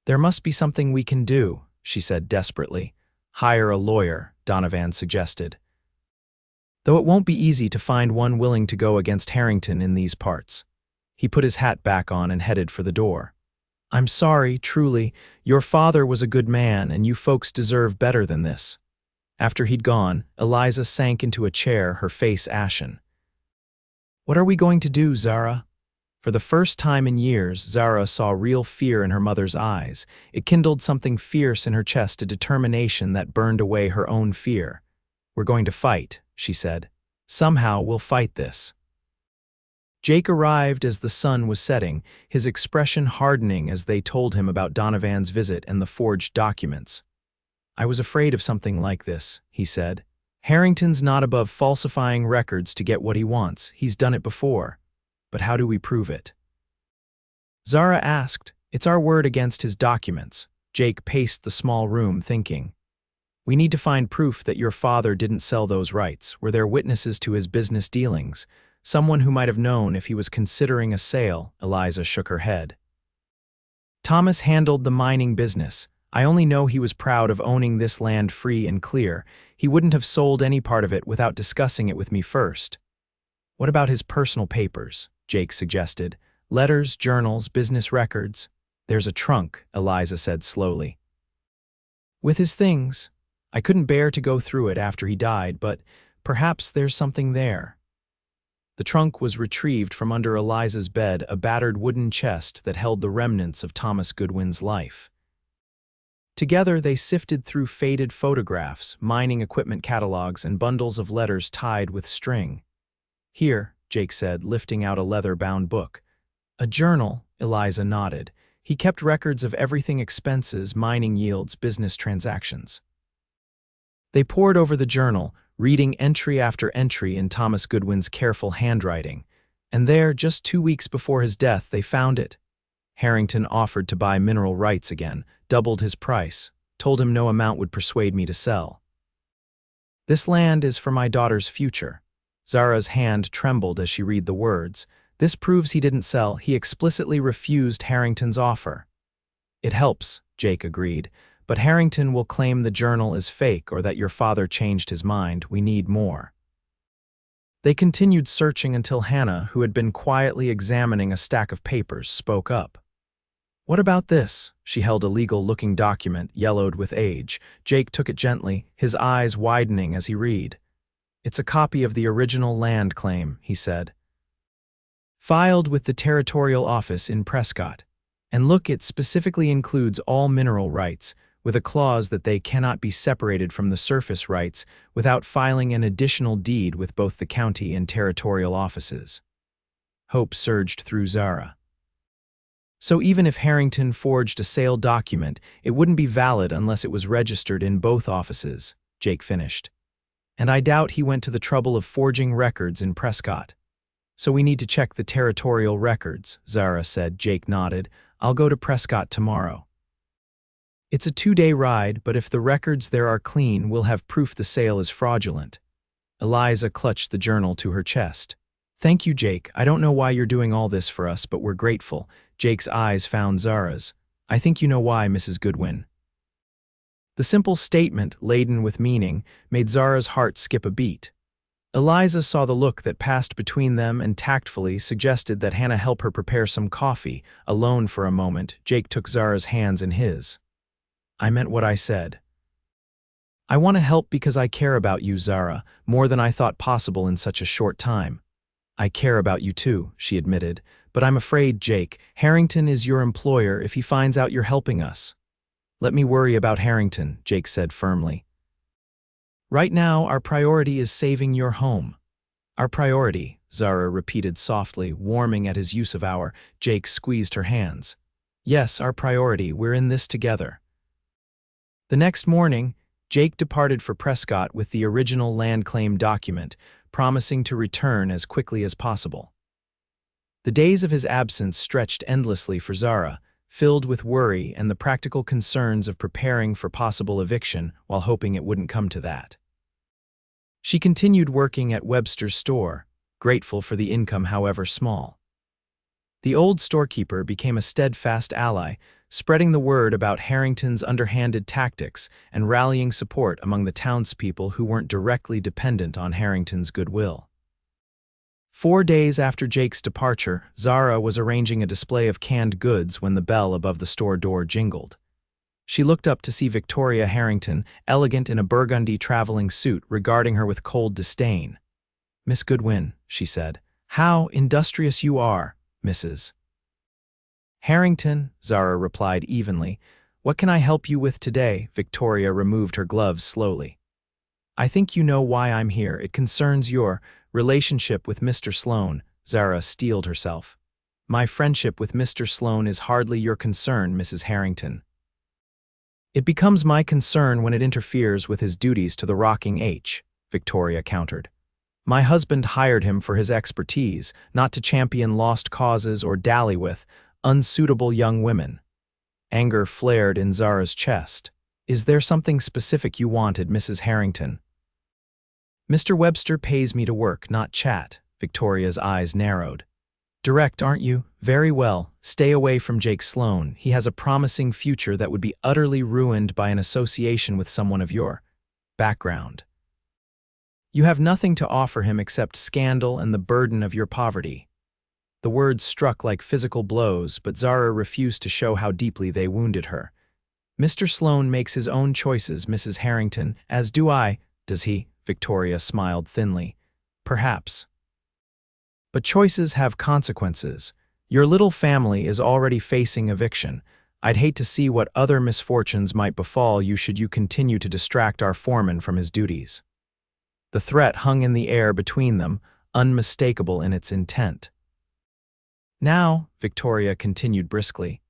"There must be something we can do," she said desperately. "Hire a lawyer," Donovan suggested. "Though it won't be easy to find one willing to go against Harrington in these parts." He put his hat back on and headed for the door. "I'm sorry, truly. Your father was a good man, and you folks deserve better than this." After he'd gone, Eliza sank into a chair, her face ashen. "What are we going to do, Zara?" For the first time in years, Zara saw real fear in her mother's eyes. It kindled something fierce in her chest, a determination that burned away her own fear. "We're going to fight," she said. "Somehow we'll fight this." Jake arrived as the sun was setting, his expression hardening as they told him about Donovan's visit and the forged documents. "I was afraid of something like this," he said. "Harrington's not above falsifying records to get what he wants. He's done it before. But how do we prove it?" Zara asked. "It's our word against his documents." Jake paced the small room, thinking. "We need to find proof that your father didn't sell those rights. Were there witnesses to his business dealings? Someone who might have known if he was considering a sale?" Eliza shook her head. "Thomas handled the mining business. I only know he was proud of owning this land free and clear. He wouldn't have sold any part of it without discussing it with me first." "What about his personal papers?" Jake suggested. "Letters, journals, business records." "There's a trunk," Eliza said slowly. "With his things. I couldn't bear to go through it after he died, but perhaps there's something there." The trunk was retrieved from under Eliza's bed, a battered wooden chest that held the remnants of Thomas Goodwin's life. Together they sifted through faded photographs, mining equipment catalogs, and bundles of letters tied with string. "Here," Jake said, lifting out a leather-bound book. "A journal," Eliza nodded. "He kept records of everything: expenses, mining yields, business transactions." They pored over the journal, reading entry after entry in Thomas Goodwin's careful handwriting. And there, just 2 weeks before his death, they found it. Harrington offered to buy mineral rights again, doubled his price, told him no amount would persuade me to sell. "This land is for my daughter's future." Zara's hand trembled as she read the words. "This proves he didn't sell. He explicitly refused Harrington's offer." "It helps," Jake agreed. "But Harrington will claim the journal is fake or that your father changed his mind. We need more." They continued searching until Hannah, who had been quietly examining a stack of papers, spoke up. "What about this?" She held a legal-looking document, yellowed with age. Jake took it gently, his eyes widening as he read. "It's a copy of the original land claim," he said. "Filed with the territorial office in Prescott. And look, it specifically includes all mineral rights, with a clause that they cannot be separated from the surface rights without filing an additional deed with both the county and territorial offices." Hope surged through Zara. "So even if Harrington forged a sale document, it wouldn't be valid unless it was registered in both offices," Jake finished. "And I doubt he went to the trouble of forging records in Prescott." So we need to check the territorial records, Zara said. Jake nodded. I'll go to Prescott tomorrow. It's a 2-day ride, but if the records there are clean, we'll have proof the sale is fraudulent. Eliza clutched the journal to her chest. Thank you, Jake. I don't know why you're doing all this for us, but we're grateful. Jake's eyes found Zara's. I think you know why, Mrs. Goodwin. The simple statement, laden with meaning, made Zara's heart skip a beat. Eliza saw the look that passed between them and tactfully suggested that Hannah help her prepare some coffee. Alone for a moment, Jake took Zara's hands in his. I meant what I said. I want to help because I care about you, Zara, more than I thought possible in such a short time. I care about you too, she admitted, but I'm afraid, Jake, Harrington is your employer if he finds out you're helping us. Let me worry about Harrington, Jake said firmly. Right now, our priority is saving your home. Our priority, Zara repeated softly, warming at his use of our. Jake squeezed her hands. Yes, our priority, we're in this together. The next morning, Jake departed for Prescott with the original land claim document, promising to return as quickly as possible. The days of his absence stretched endlessly for Zara, filled with worry and the practical concerns of preparing for possible eviction while hoping it wouldn't come to that. She continued working at Webster's store, grateful for the income however small. The old storekeeper became a steadfast ally, spreading the word about Harrington's underhanded tactics and rallying support among the townspeople who weren't directly dependent on Harrington's goodwill. 4 days after Jake's departure, Zara was arranging a display of canned goods when the bell above the store door jingled. She looked up to see Victoria Harrington, elegant in a burgundy traveling suit, regarding her with cold disdain. Miss Goodwin, she said. How industrious you are, Mrs. Harrington, Zara replied evenly. What can I help you with today? Victoria removed her gloves slowly. I think you know why I'm here. It concerns your relationship with Mr. Sloan. Zara steeled herself. My friendship with Mr. Sloan is hardly your concern, Mrs. Harrington. It becomes my concern when it interferes with his duties to the Rocking H, Victoria countered. My husband hired him for his expertise, not to champion lost causes or dally with unsuitable young women. Anger flared in Zara's chest. Is there something specific you wanted, Mrs. Harrington? Mr. Webster pays me to work, not chat. Victoria's eyes narrowed. Direct, aren't you? Very well. Stay away from Jake Sloan. He has a promising future that would be utterly ruined by an association with someone of your background. You have nothing to offer him except scandal and the burden of your poverty. The words struck like physical blows, but Zara refused to show how deeply they wounded her. Mr. Sloan makes his own choices, Mrs. Harrington, as do I. Does he? Victoria smiled thinly. Perhaps. But choices have consequences. Your little family is already facing eviction. I'd hate to see what other misfortunes might befall you should you continue to distract our foreman from his duties. The threat hung in the air between them, unmistakable in its intent. Now, Victoria continued briskly,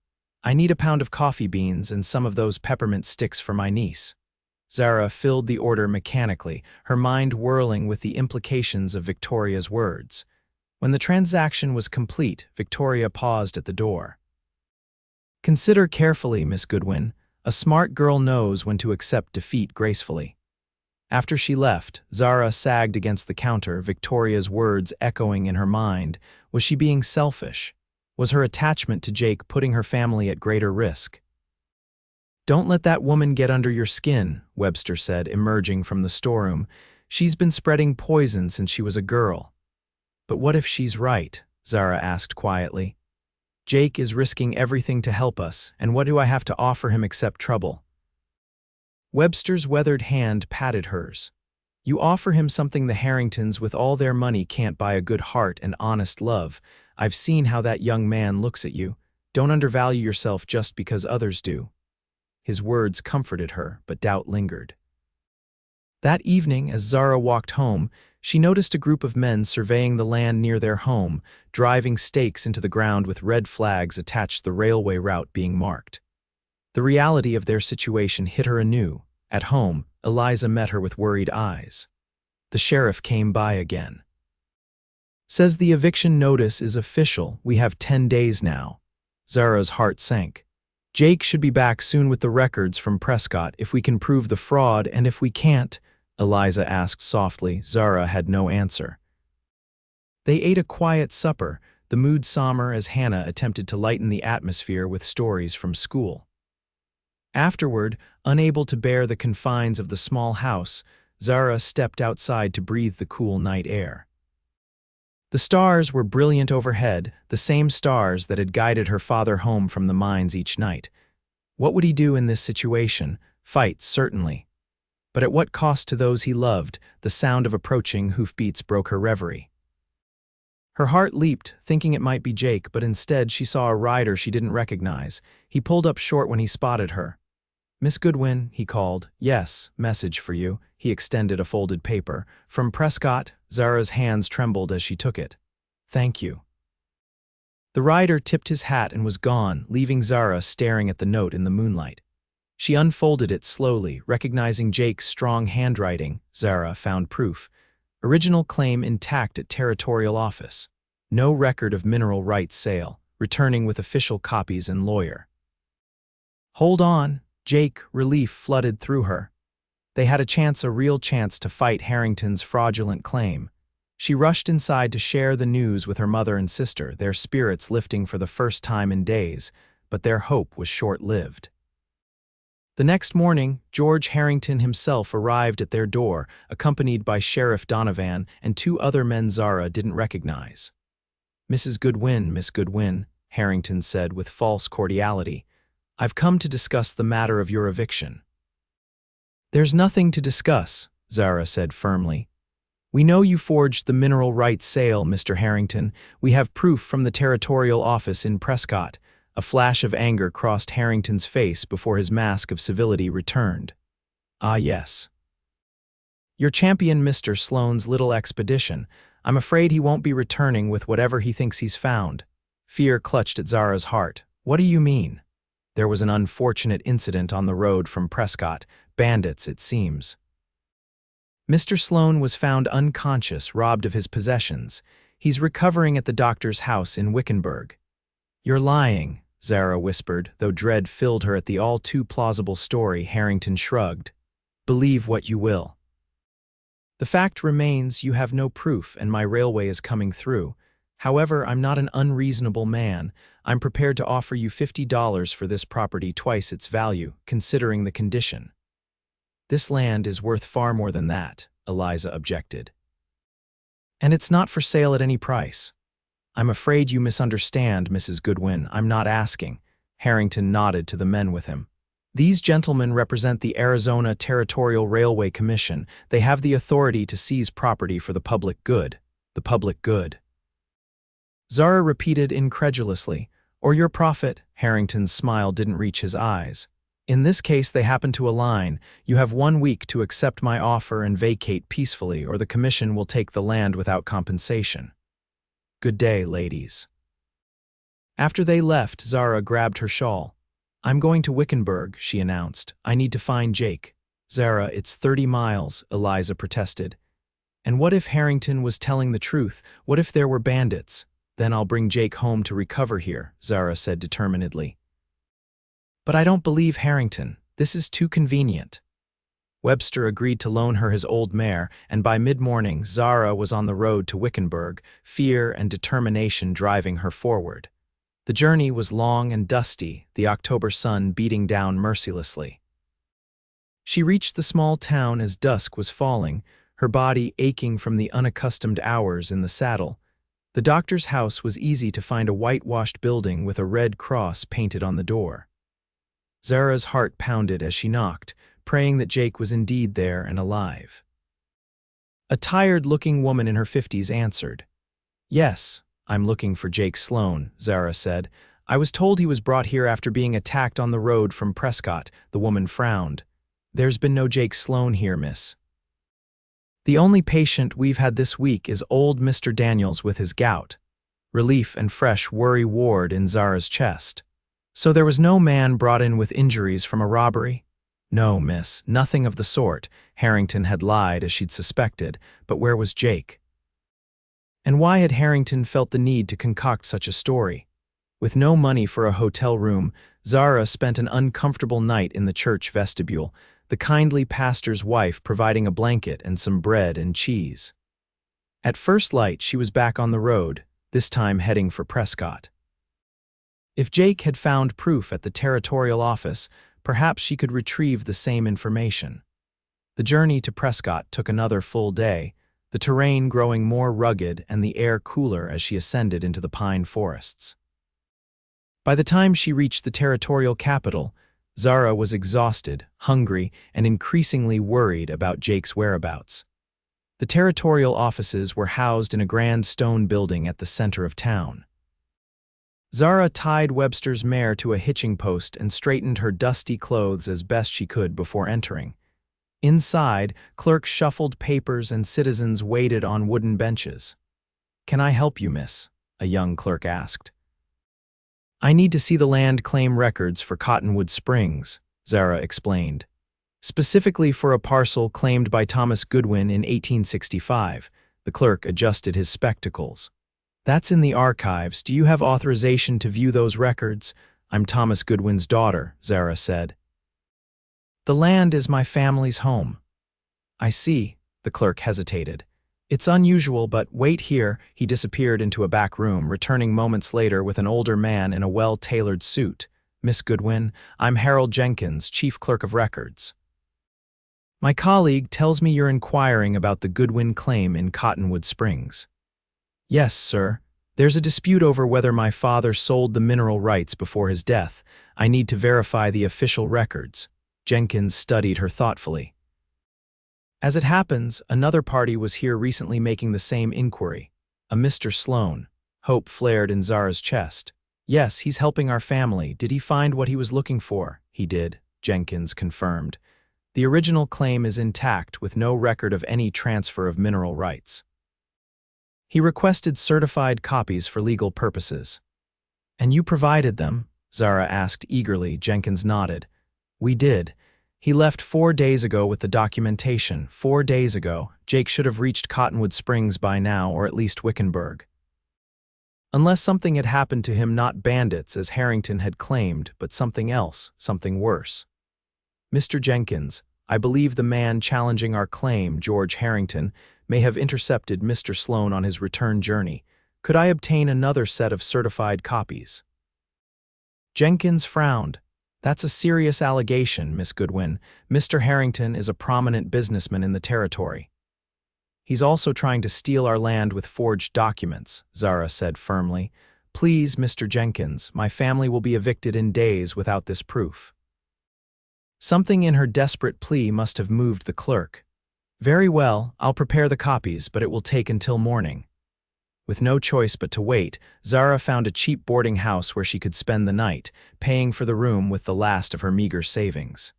I need a pound of coffee beans and some of those peppermint sticks for my niece. Zara filled the order mechanically, her mind whirling with the implications of Victoria's words. When the transaction was complete, Victoria paused at the door. Consider carefully, Miss Goodwin. A smart girl knows when to accept defeat gracefully. After she left, Zara sagged against the counter, Victoria's words echoing in her mind. Was she being selfish? Was her attachment to Jake putting her family at greater risk? Don't let that woman get under your skin, Webster said, emerging from the storeroom. She's been spreading poison since she was a girl. But what if she's right? Zara asked quietly. Jake is risking everything to help us, and what do I have to offer him except trouble? Webster's weathered hand patted hers. You offer him something the Harringtons with all their money can't buy, a good heart and honest love. I've seen how that young man looks at you. Don't undervalue yourself just because others do. His words comforted her, but doubt lingered. That evening, as Zara walked home, she noticed a group of men surveying the land near their home, driving stakes into the ground with red flags attached, the railway route being marked. The reality of their situation hit her anew. At home, Eliza met her with worried eyes. The sheriff came by again. Says the eviction notice is official. We have 10 days now. Zara's heart sank. Jake should be back soon with the records from Prescott if we can prove the fraud, and if we can't, Eliza asked softly. Zara had no answer. They ate a quiet supper, the mood somber as Hannah attempted to lighten the atmosphere with stories from school. Afterward, unable to bear the confines of the small house, Zara stepped outside to breathe the cool night air. The stars were brilliant overhead, the same stars that had guided her father home from the mines each night. What would he do in this situation? Fight, certainly. But at what cost to those he loved? The sound of approaching hoofbeats broke her reverie. Her heart leaped, thinking it might be Jake, but instead she saw a rider she didn't recognize. He pulled up short when he spotted her. "Miss Goodwin," he called. "Yes, message for you." He extended a folded paper. "From Prescott." Zara's hands trembled as she took it. "Thank you." The rider tipped his hat and was gone, leaving Zara staring at the note in the moonlight. She unfolded it slowly, recognizing Jake's strong handwriting. Zara found proof. Original claim intact at territorial office. No record of mineral rights sale. Returning with official copies and lawyer. "Hold on." Jake, relief flooded through her. They had a real chance to fight Harrington's fraudulent claim. She rushed inside to share the news with her mother and sister, their spirits lifting for the first time in days, but their hope was short-lived. The next morning, George Harrington himself arrived at their door, accompanied by Sheriff Donovan and 2 other men Zara didn't recognize. "Mrs. Goodwin, Miss Goodwin," Harrington said with false cordiality, "I've come to discuss the matter of your eviction." "There's nothing to discuss," Zara said firmly. "We know you forged the mineral rights sale, Mr. Harrington. We have proof from the territorial office in Prescott." A flash of anger crossed Harrington's face before his mask of civility returned. "Ah, yes. Your champion Mr. Sloan's little expedition. I'm afraid he won't be returning with whatever he thinks he's found." Fear clutched at Zara's heart. "What do you mean?" "There was an unfortunate incident on the road from Prescott. Bandits, it seems. Mr. Sloan was found unconscious, robbed of his possessions. He's recovering at the doctor's house in Wickenburg." "You're lying," Zara whispered, though dread filled her at the all-too-plausible story. Harrington shrugged. "Believe what you will. The fact remains you have no proof, and my railway is coming through. However, I'm not an unreasonable man. I'm prepared to offer you $50 for this property, twice its value, considering the condition." "This land is worth far more than that," Eliza objected. "And it's not for sale at any price." "I'm afraid you misunderstand, Mrs. Goodwin. I'm not asking." Harrington nodded to the men with him. "These gentlemen represent the Arizona Territorial Railway Commission. They have the authority to seize property for the public good." "The public good?" Zara repeated incredulously. "Or your profit." Harrington's smile didn't reach his eyes. "In this case they happen to align. You have 1 week to accept my offer and vacate peacefully, or the commission will take the land without compensation." "Good day, ladies." After they left, Zara grabbed her shawl. "I'm going to Wickenburg," she announced. "I need to find Jake." "Zara, it's 30 miles, Eliza protested. "And what if Harrington was telling the truth? What if there were bandits?" "Then I'll bring Jake home to recover here," Zara said determinedly. "But I don't believe Harrington. This is too convenient." Webster agreed to loan her his old mare, and by mid-morning Zara was on the road to Wickenburg, fear and determination driving her forward. The journey was long and dusty, the October sun beating down mercilessly. She reached the small town as dusk was falling, her body aching from the unaccustomed hours in the saddle. The doctor's house was easy to find, a whitewashed building with a red cross painted on the door. Zara's heart pounded as she knocked, praying that Jake was indeed there and alive. A tired-looking woman in her 50s answered. "Yes, I'm looking for Jake Sloan," Zara said. "I was told he was brought here after being attacked on the road from Prescott." The woman frowned. "There's been no Jake Sloan here, miss. The only patient we've had this week is old Mr. Daniels with his gout." Relief and fresh worry warred in Zara's chest. "So there was no man brought in with injuries from a robbery?" "No, miss, nothing of the sort." Harrington had lied as she'd suspected, but where was Jake? And why had Harrington felt the need to concoct such a story? With no money for a hotel room, Zara spent an uncomfortable night in the church vestibule, the kindly pastor's wife providing a blanket and some bread and cheese. At first light, she was back on the road, this time heading for Prescott. If Jake had found proof at the territorial office, perhaps she could retrieve the same information. The journey to Prescott took another full day, the terrain growing more rugged and the air cooler as she ascended into the pine forests. By the time she reached the territorial capital, Zara was exhausted, hungry, and increasingly worried about Jake's whereabouts. The territorial offices were housed in a grand stone building at the center of town. Zara tied Webster's mare to a hitching post and straightened her dusty clothes as best she could before entering. Inside, clerks shuffled papers and citizens waited on wooden benches. "Can I help you, miss?" a young clerk asked. "I need to see the land claim records for Cottonwood Springs," Zara explained. "Specifically for a parcel claimed by Thomas Goodwin in 1865. The clerk adjusted his spectacles. "That's in the archives. Do you have authorization to view those records?" "I'm Thomas Goodwin's daughter," Zara said. "The land is my family's home." "I see," the clerk hesitated. "It's unusual, but wait here." He disappeared into a back room, returning moments later with an older man in a well-tailored suit. "Miss Goodwin, I'm Harold Jenkins, Chief Clerk of Records. My colleague tells me you're inquiring about the Goodwin claim in Cottonwood Springs." "Yes, sir. There's a dispute over whether my father sold the mineral rights before his death. I need to verify the official records." Jenkins studied her thoughtfully. "As it happens, another party was here recently making the same inquiry. A Mr. Sloan." Hope flared in Zara's chest. "Yes, he's helping our family. Did he find what he was looking for?" "He did," Jenkins confirmed. "The original claim is intact with no record of any transfer of mineral rights. He requested certified copies for legal purposes." "And you provided them?" Zara asked eagerly. Jenkins nodded. "We did. He left 4 days ago with the documentation. 4 days ago. Jake should have reached Cottonwood Springs by now, or at least Wickenburg. Unless something had happened to him, not bandits, as Harrington had claimed, but something else, something worse. Mr. Jenkins, I believe the man challenging our claim, George Harrington, may have intercepted Mr. Sloan on his return journey. Could I obtain another set of certified copies?" Jenkins frowned. "That's a serious allegation, Miss Goodwin. Mr. Harrington is a prominent businessman in the territory. He's also trying to steal our land with forged documents," Zara said firmly. "Please, Mr. Jenkins, my family will be evicted in days without this proof." Something in her desperate plea must have moved the clerk. "Very well, I'll prepare the copies, but it will take until morning." With no choice but to wait, Zara found a cheap boarding house where she could spend the night, paying for the room with the last of her meager savings.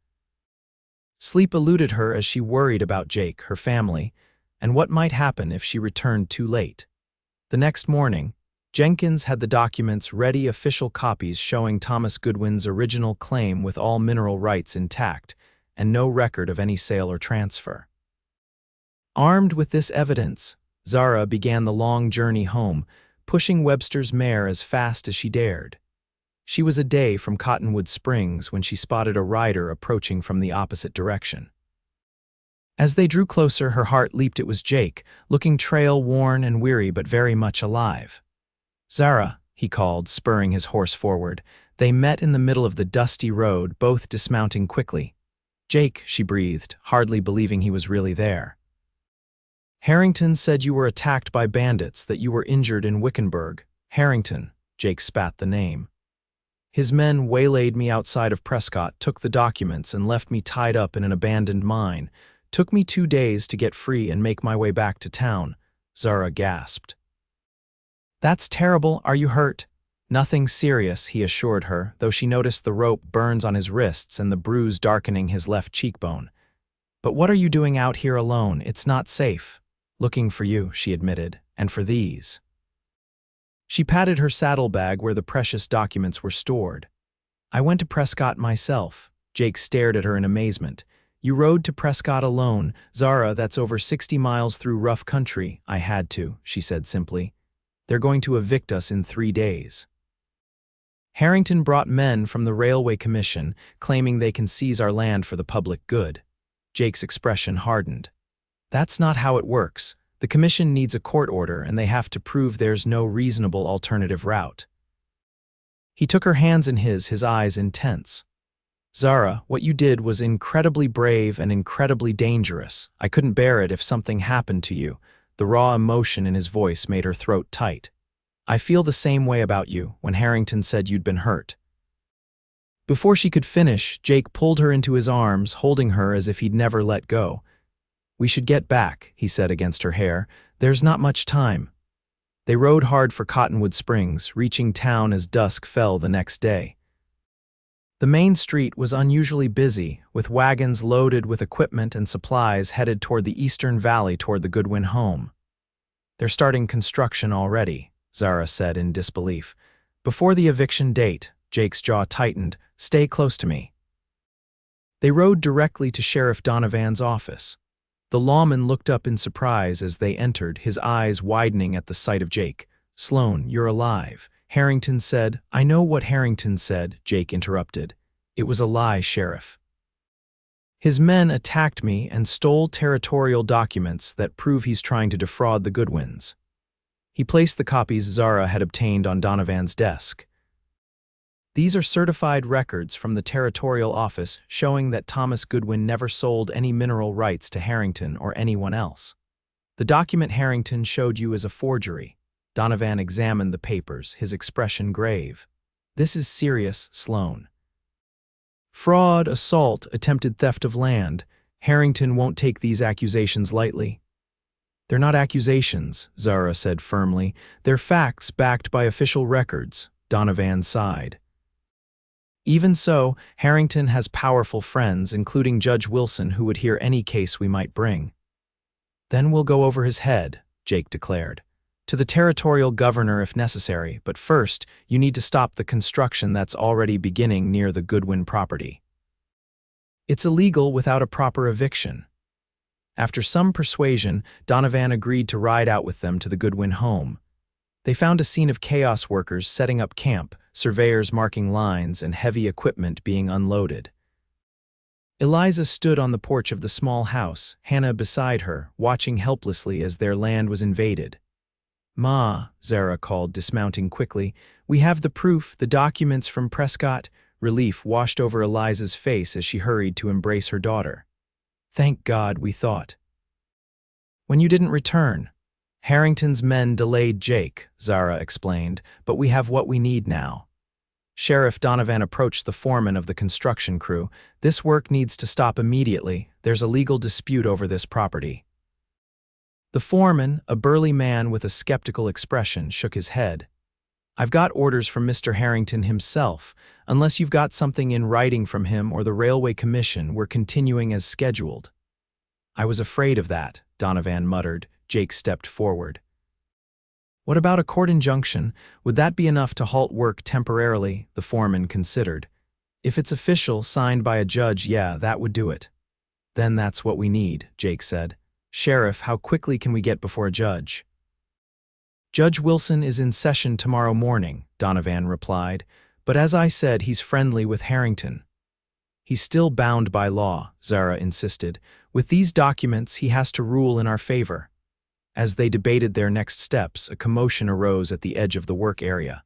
Sleep eluded her as she worried about Jake, her family, and what might happen if she returned too late. The next morning, Jenkins had the documents ready, official copies showing Thomas Goodwin's original claim with all mineral rights intact, and no record of any sale or transfer. Armed with this evidence, Zara began the long journey home, pushing Webster's mare as fast as she dared. She was a day from Cottonwood Springs when she spotted a rider approaching from the opposite direction. As they drew closer, her heart leaped. It was Jake, looking trail-worn and weary but very much alive. "Zara," he called, spurring his horse forward. They met in the middle of the dusty road, both dismounting quickly. "Jake," she breathed, hardly believing he was really there. "Harrington said you were attacked by bandits, that you were injured in Wickenburg." "Harrington," Jake spat the name. "His men waylaid me outside of Prescott, took the documents, and left me tied up in an abandoned mine. Took me 2 days to get free and make my way back to town." Zara gasped. "That's terrible. Are you hurt?" "Nothing serious," he assured her, though she noticed the rope burns on his wrists and the bruise darkening his left cheekbone. "But what are you doing out here alone? It's not safe." "Looking for you," she admitted, "and for these." She patted her saddlebag where the precious documents were stored. "I went to Prescott myself." Jake stared at her in amazement. You rode to Prescott alone. Zara, that's over 60 miles through rough country. I had to, she said simply. They're going to evict us in 3 days. Harrington brought men from the Railway Commission, claiming they can seize our land for the public good. Jake's expression hardened. That's not how it works. The commission needs a court order, and they have to prove there's no reasonable alternative route. He took her hands in his eyes intense. Zara, what you did was incredibly brave and incredibly dangerous. I couldn't bear it if something happened to you. The raw emotion in his voice made her throat tight. I feel the same way about you when Harrington said you'd been hurt. Before she could finish, Jake pulled her into his arms, holding her as if he'd never let go. We should get back, he said against her hair. There's not much time. They rode hard for Cottonwood Springs, reaching town as dusk fell the next day. The main street was unusually busy, with wagons loaded with equipment and supplies headed toward the eastern valley toward the Goodwin home. They're starting construction already, Zara said in disbelief. Before the eviction date, Jake's jaw tightened. Stay close to me. They rode directly to Sheriff Donovan's office. The lawman looked up in surprise as they entered, his eyes widening at the sight of Jake. Sloan, you're alive. Harrington said. I know what Harrington said, Jake interrupted. It was a lie, Sheriff. His men attacked me and stole territorial documents that prove he's trying to defraud the Goodwins. He placed the copies Zara had obtained on Donovan's desk. These are certified records from the territorial office showing that Thomas Goodwin never sold any mineral rights to Harrington or anyone else. The document Harrington showed you is a forgery. Donovan examined the papers, his expression grave. This is serious, Sloan. Fraud, assault, attempted theft of land. Harrington won't take these accusations lightly. They're not accusations, Zara said firmly. They're facts backed by official records. Donovan sighed. Even so, Harrington has powerful friends, including Judge Wilson, who would hear any case we might bring. Then we'll go over his head, Jake declared. To the territorial governor if necessary, but first, you need to stop the construction that's already beginning near the Goodwin property. It's illegal without a proper eviction. After some persuasion, Donovan agreed to ride out with them to the Goodwin home. They found a scene of chaos, workers setting up camp, surveyors marking lines, and heavy equipment being unloaded. Eliza stood on the porch of the small house, Hannah beside her, watching helplessly as their land was invaded. Ma, Zara called, dismounting quickly, we have the proof, the documents from Prescott. Relief washed over Eliza's face as she hurried to embrace her daughter. Thank God, we thought. When you didn't return. Harrington's men delayed Jake, Zara explained, but we have what we need now. Sheriff Donovan approached the foreman of the construction crew. This work needs to stop immediately. There's a legal dispute over this property. The foreman, a burly man with a skeptical expression, shook his head. I've got orders from Mr. Harrington himself. Unless you've got something in writing from him or the Railway Commission, we're continuing as scheduled. I was afraid of that, Donovan muttered. Jake stepped forward. What about a court injunction? Would that be enough to halt work temporarily? The foreman considered. If it's official, signed by a judge, yeah, that would do it. Then that's what we need, Jake said. Sheriff, how quickly can we get before a judge? Judge Wilson is in session tomorrow morning, Donovan replied, but as I said, he's friendly with Harrington. He's still bound by law, Zara insisted. With these documents, he has to rule in our favor. As they debated their next steps, a commotion arose at the edge of the work area.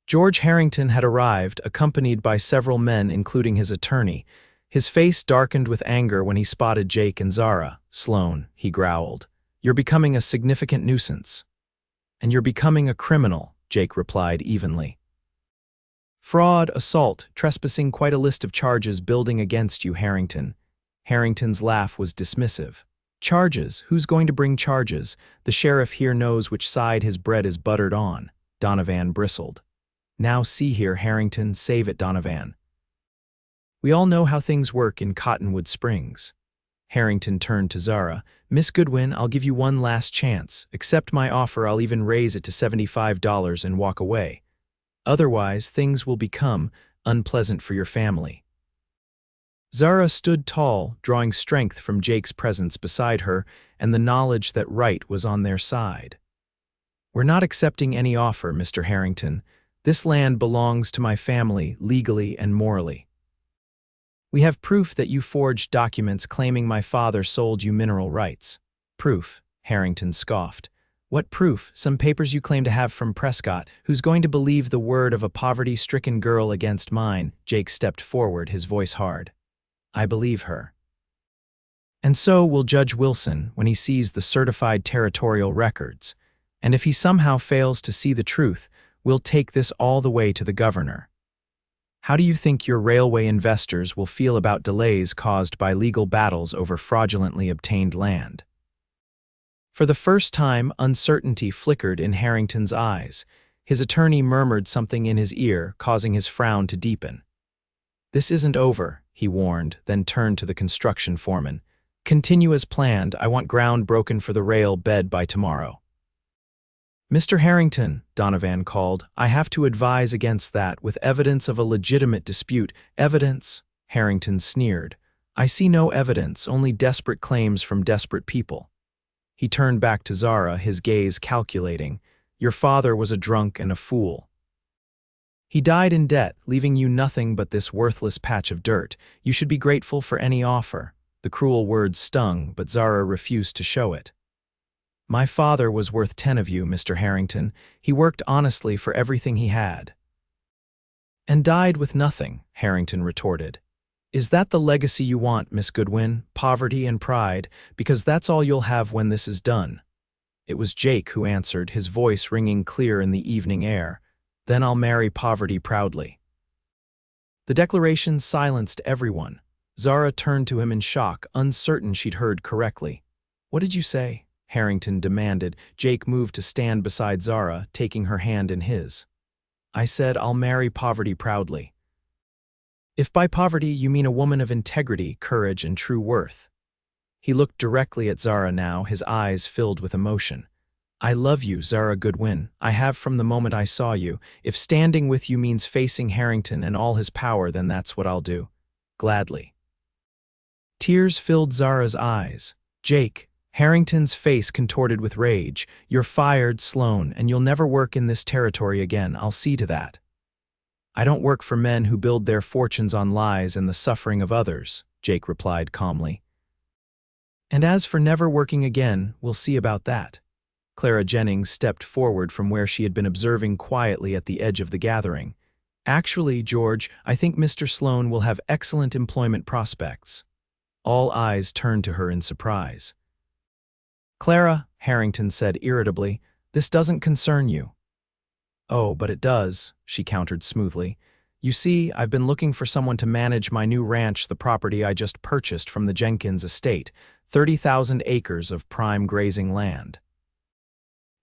George Harrington had arrived, accompanied by several men, including his attorney. His face darkened with anger when he spotted Jake and Zara. Sloan, he growled, you're becoming a significant nuisance. And you're becoming a criminal, Jake replied evenly. Fraud, assault, trespassing, quite a list of charges building against you, Harrington. Harrington's laugh was dismissive. Charges? Who's going to bring charges? The sheriff here knows which side his bread is buttered on. Donovan bristled. Now see here, Harrington, save it, Donovan. We all know how things work in Cottonwood Springs. Harrington turned to Zara. Miss Goodwin, I'll give you one last chance. Accept my offer, I'll even raise it to $75 and walk away. Otherwise, things will become unpleasant for your family. Zara stood tall, drawing strength from Jake's presence beside her and the knowledge that right was on their side. "We're not accepting any offer, Mr. Harrington. This land belongs to my family, legally and morally. We have proof that you forged documents claiming my father sold you mineral rights." "Proof?" Harrington scoffed. "What proof? Some papers you claim to have from Prescott. Who's going to believe the word of a poverty-stricken girl against mine?" Jake stepped forward, his voice hard. "I believe her. And so will Judge Wilson when he sees the certified territorial records. And if he somehow fails to see the truth, we'll take this all the way to the governor. How do you think your railway investors will feel about delays caused by legal battles over fraudulently obtained land?" For the first time, uncertainty flickered in Harrington's eyes. His attorney murmured something in his ear, causing his frown to deepen. "This isn't over," he warned, then turned to the construction foreman. "Continue as planned. I want ground broken for the rail bed by tomorrow." "Mr. Harrington," Donovan called, "I have to advise against that, with evidence of a legitimate dispute." "Evidence?" Harrington sneered. "I see no evidence, only desperate claims from desperate people." He turned back to Zara, his gaze calculating. "Your father was a drunk and a fool. He died in debt, leaving you nothing but this worthless patch of dirt. You should be grateful for any offer." The cruel words stung, but Zara refused to show it. "My father was worth 10 of you, Mr. Harrington. He worked honestly for everything he had." "And died with nothing," Harrington retorted. "Is that the legacy you want, Miss Goodwin? Poverty and pride? Because that's all you'll have when this is done." It was Jake who answered, his voice ringing clear in the evening air. "Then I'll marry poverty proudly." The declaration silenced everyone. Zara turned to him in shock, uncertain she'd heard correctly. "What did you say?" Harrington demanded. Jake moved to stand beside Zara, taking her hand in his. "I said I'll marry poverty proudly. If by poverty you mean a woman of integrity, courage, and true worth." He looked directly at Zara now, his eyes filled with emotion. "I love you, Zara Goodwin. I have from the moment I saw you. If standing with you means facing Harrington and all his power, then that's what I'll do. Gladly." Tears filled Zara's eyes. "Jake," Harrington's face contorted with rage, "you're fired, Sloan, and you'll never work in this territory again. I'll see to that." "I don't work for men who build their fortunes on lies and the suffering of others," Jake replied calmly. "And as for never working again, we'll see about that." Clara Jennings stepped forward from where she had been observing quietly at the edge of the gathering. "Actually, George, I think Mr. Sloan will have excellent employment prospects." All eyes turned to her in surprise. "Clara," Harrington said irritably, "this doesn't concern you." "Oh, but it does," she countered smoothly. "You see, I've been looking for someone to manage my new ranch, the property I just purchased from the Jenkins estate, 30,000 acres of prime grazing land."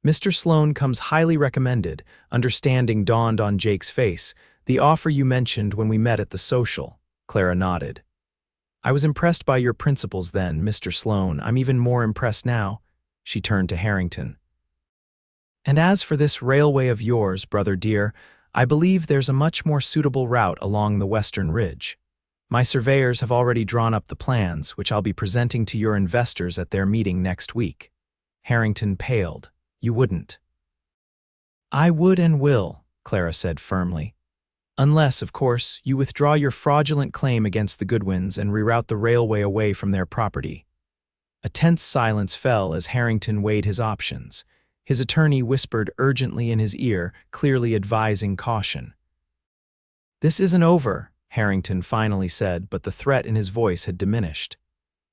"Mr. Sloan comes highly recommended," understanding dawned on Jake's face. "The offer you mentioned when we met at the social." Clara nodded. "I was impressed by your principles then, Mr. Sloan. I'm even more impressed now." She turned to Harrington. "And as for this railway of yours, brother dear, I believe there's a much more suitable route along the western ridge. My surveyors have already drawn up the plans, which I'll be presenting to your investors at their meeting next week." Harrington paled. "You wouldn't." "I would and will," Clara said firmly. "Unless, of course, you withdraw your fraudulent claim against the Goodwins and reroute the railway away from their property." A tense silence fell as Harrington weighed his options. His attorney whispered urgently in his ear, clearly advising caution. "This isn't over," Harrington finally said, but the threat in his voice had diminished.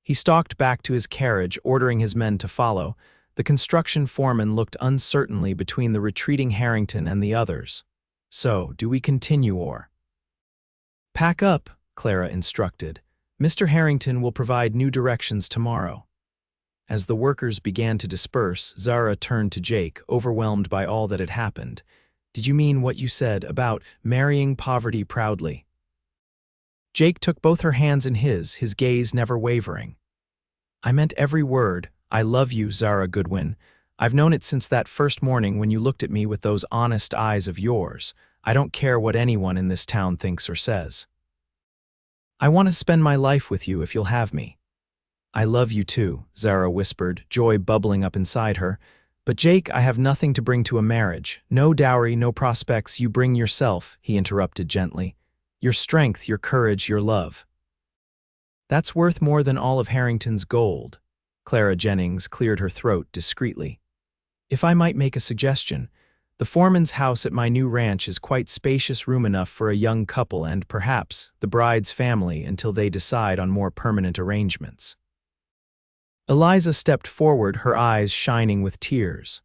He stalked back to his carriage, ordering his men to follow. The construction foreman looked uncertainly between the retreating Harrington and the others. "So, do we continue or?" "Pack up," Clara instructed. "Mr. Harrington will provide new directions tomorrow." As the workers began to disperse, Zara turned to Jake, overwhelmed by all that had happened. "Did you mean what you said about marrying poverty proudly?" Jake took both her hands in his gaze never wavering. "I meant every word. I love you, Zara Goodwin. I've known it since that first morning when you looked at me with those honest eyes of yours. I don't care what anyone in this town thinks or says." I want to spend my life with you if you'll have me. I love you too, Zara whispered, joy bubbling up inside her. But Jake, I have nothing to bring to a marriage. No dowry, no prospects, you bring yourself, he interrupted gently. Your strength, your courage, your love. That's worth more than all of Harrington's gold. Clara Jennings cleared her throat discreetly. If I might make a suggestion, the foreman's house at my new ranch is quite spacious room enough for a young couple and, perhaps, the bride's family until they decide on more permanent arrangements. Eliza stepped forward, her eyes shining with tears.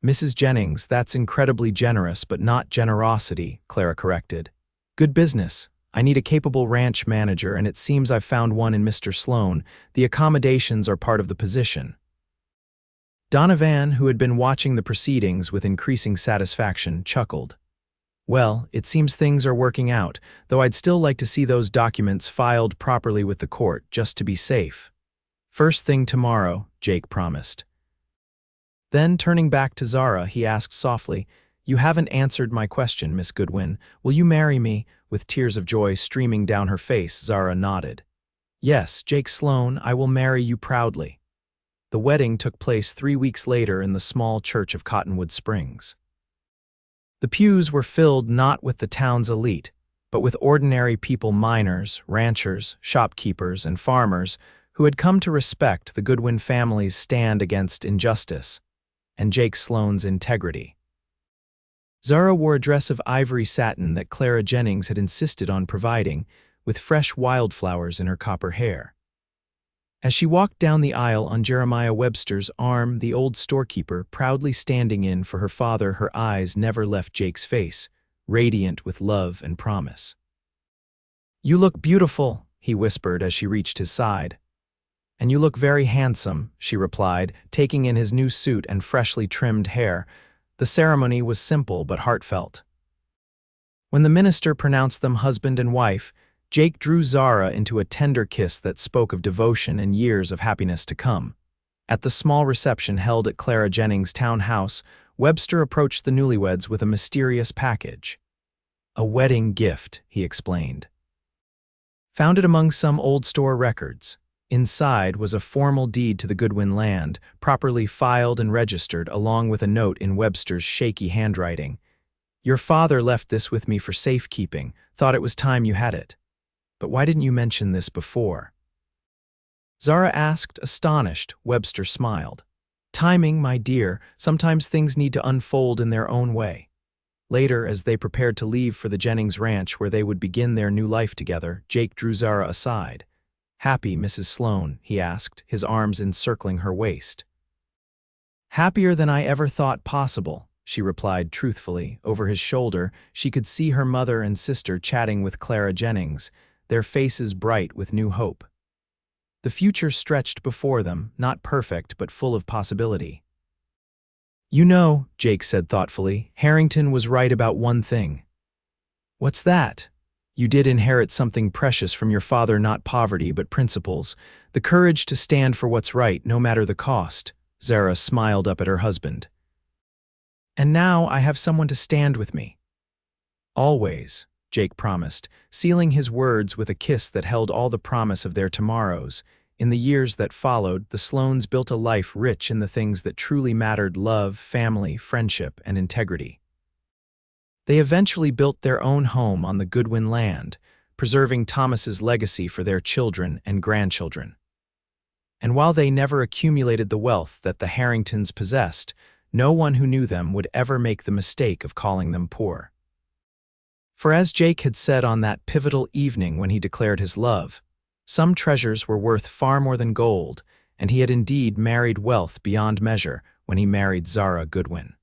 Mrs. Jennings, that's incredibly generous, but not generosity, Clara corrected. Good business. I need a capable ranch manager, and it seems I've found one in Mr. Sloan. The accommodations are part of the position. Donovan, who had been watching the proceedings with increasing satisfaction, chuckled. Well, it seems things are working out, though I'd still like to see those documents filed properly with the court, just to be safe. First thing tomorrow, Jake promised. Then, turning back to Zara, he asked softly, You haven't answered my question, Miss Goodwin. Will you marry me? With tears of joy streaming down her face, Zara nodded. Yes, Jake Sloan, I will marry you proudly. The wedding took place 3 weeks later in the small church of Cottonwood Springs. The pews were filled not with the town's elite, but with ordinary people, miners, ranchers, shopkeepers, and farmers who had come to respect the Goodwin family's stand against injustice and Jake Sloan's integrity. Zara wore a dress of ivory satin that Clara Jennings had insisted on providing, with fresh wildflowers in her copper hair. As she walked down the aisle on Jeremiah Webster's arm, the old storekeeper, proudly standing in for her father, her eyes never left Jake's face, radiant with love and promise. You look beautiful, he whispered as she reached his side. And you look very handsome, she replied, taking in his new suit and freshly trimmed hair. The ceremony was simple but heartfelt. When the minister pronounced them husband and wife, Jake drew Zara into a tender kiss that spoke of devotion and years of happiness to come. At the small reception held at Clara Jennings' town house, Webster approached the newlyweds with a mysterious package. A wedding gift, he explained. Found it among some old store records. Inside was a formal deed to the Goodwin land, properly filed and registered, along with a note in Webster's shaky handwriting. Your father left this with me for safekeeping, thought it was time you had it. But why didn't you mention this before? Zara asked, astonished. Webster smiled. Timing, my dear. Sometimes things need to unfold in their own way. Later, as they prepared to leave for the Jennings ranch where they would begin their new life together, Jake drew Zara aside. Happy, Mrs. Sloan? He asked, his arms encircling her waist. Happier than I ever thought possible, she replied truthfully. Over his shoulder, she could see her mother and sister chatting with Clara Jennings, their faces bright with new hope. The future stretched before them, not perfect but full of possibility. You know, Jake said thoughtfully, Harrington was right about one thing. What's that? You did inherit something precious from your father, not poverty but principles, the courage to stand for what's right no matter the cost. Zara smiled up at her husband. And now I have someone to stand with me. Always, Jake promised, sealing his words with a kiss that held all the promise of their tomorrows. In the years that followed, the Sloans built a life rich in the things that truly mattered: love, family, friendship, and integrity. They eventually built their own home on the Goodwin land, preserving Thomas's legacy for their children and grandchildren. And while they never accumulated the wealth that the Harringtons possessed, no one who knew them would ever make the mistake of calling them poor. For as Jake had said on that pivotal evening when he declared his love, some treasures were worth far more than gold, and he had indeed married wealth beyond measure when he married Zara Goodwin.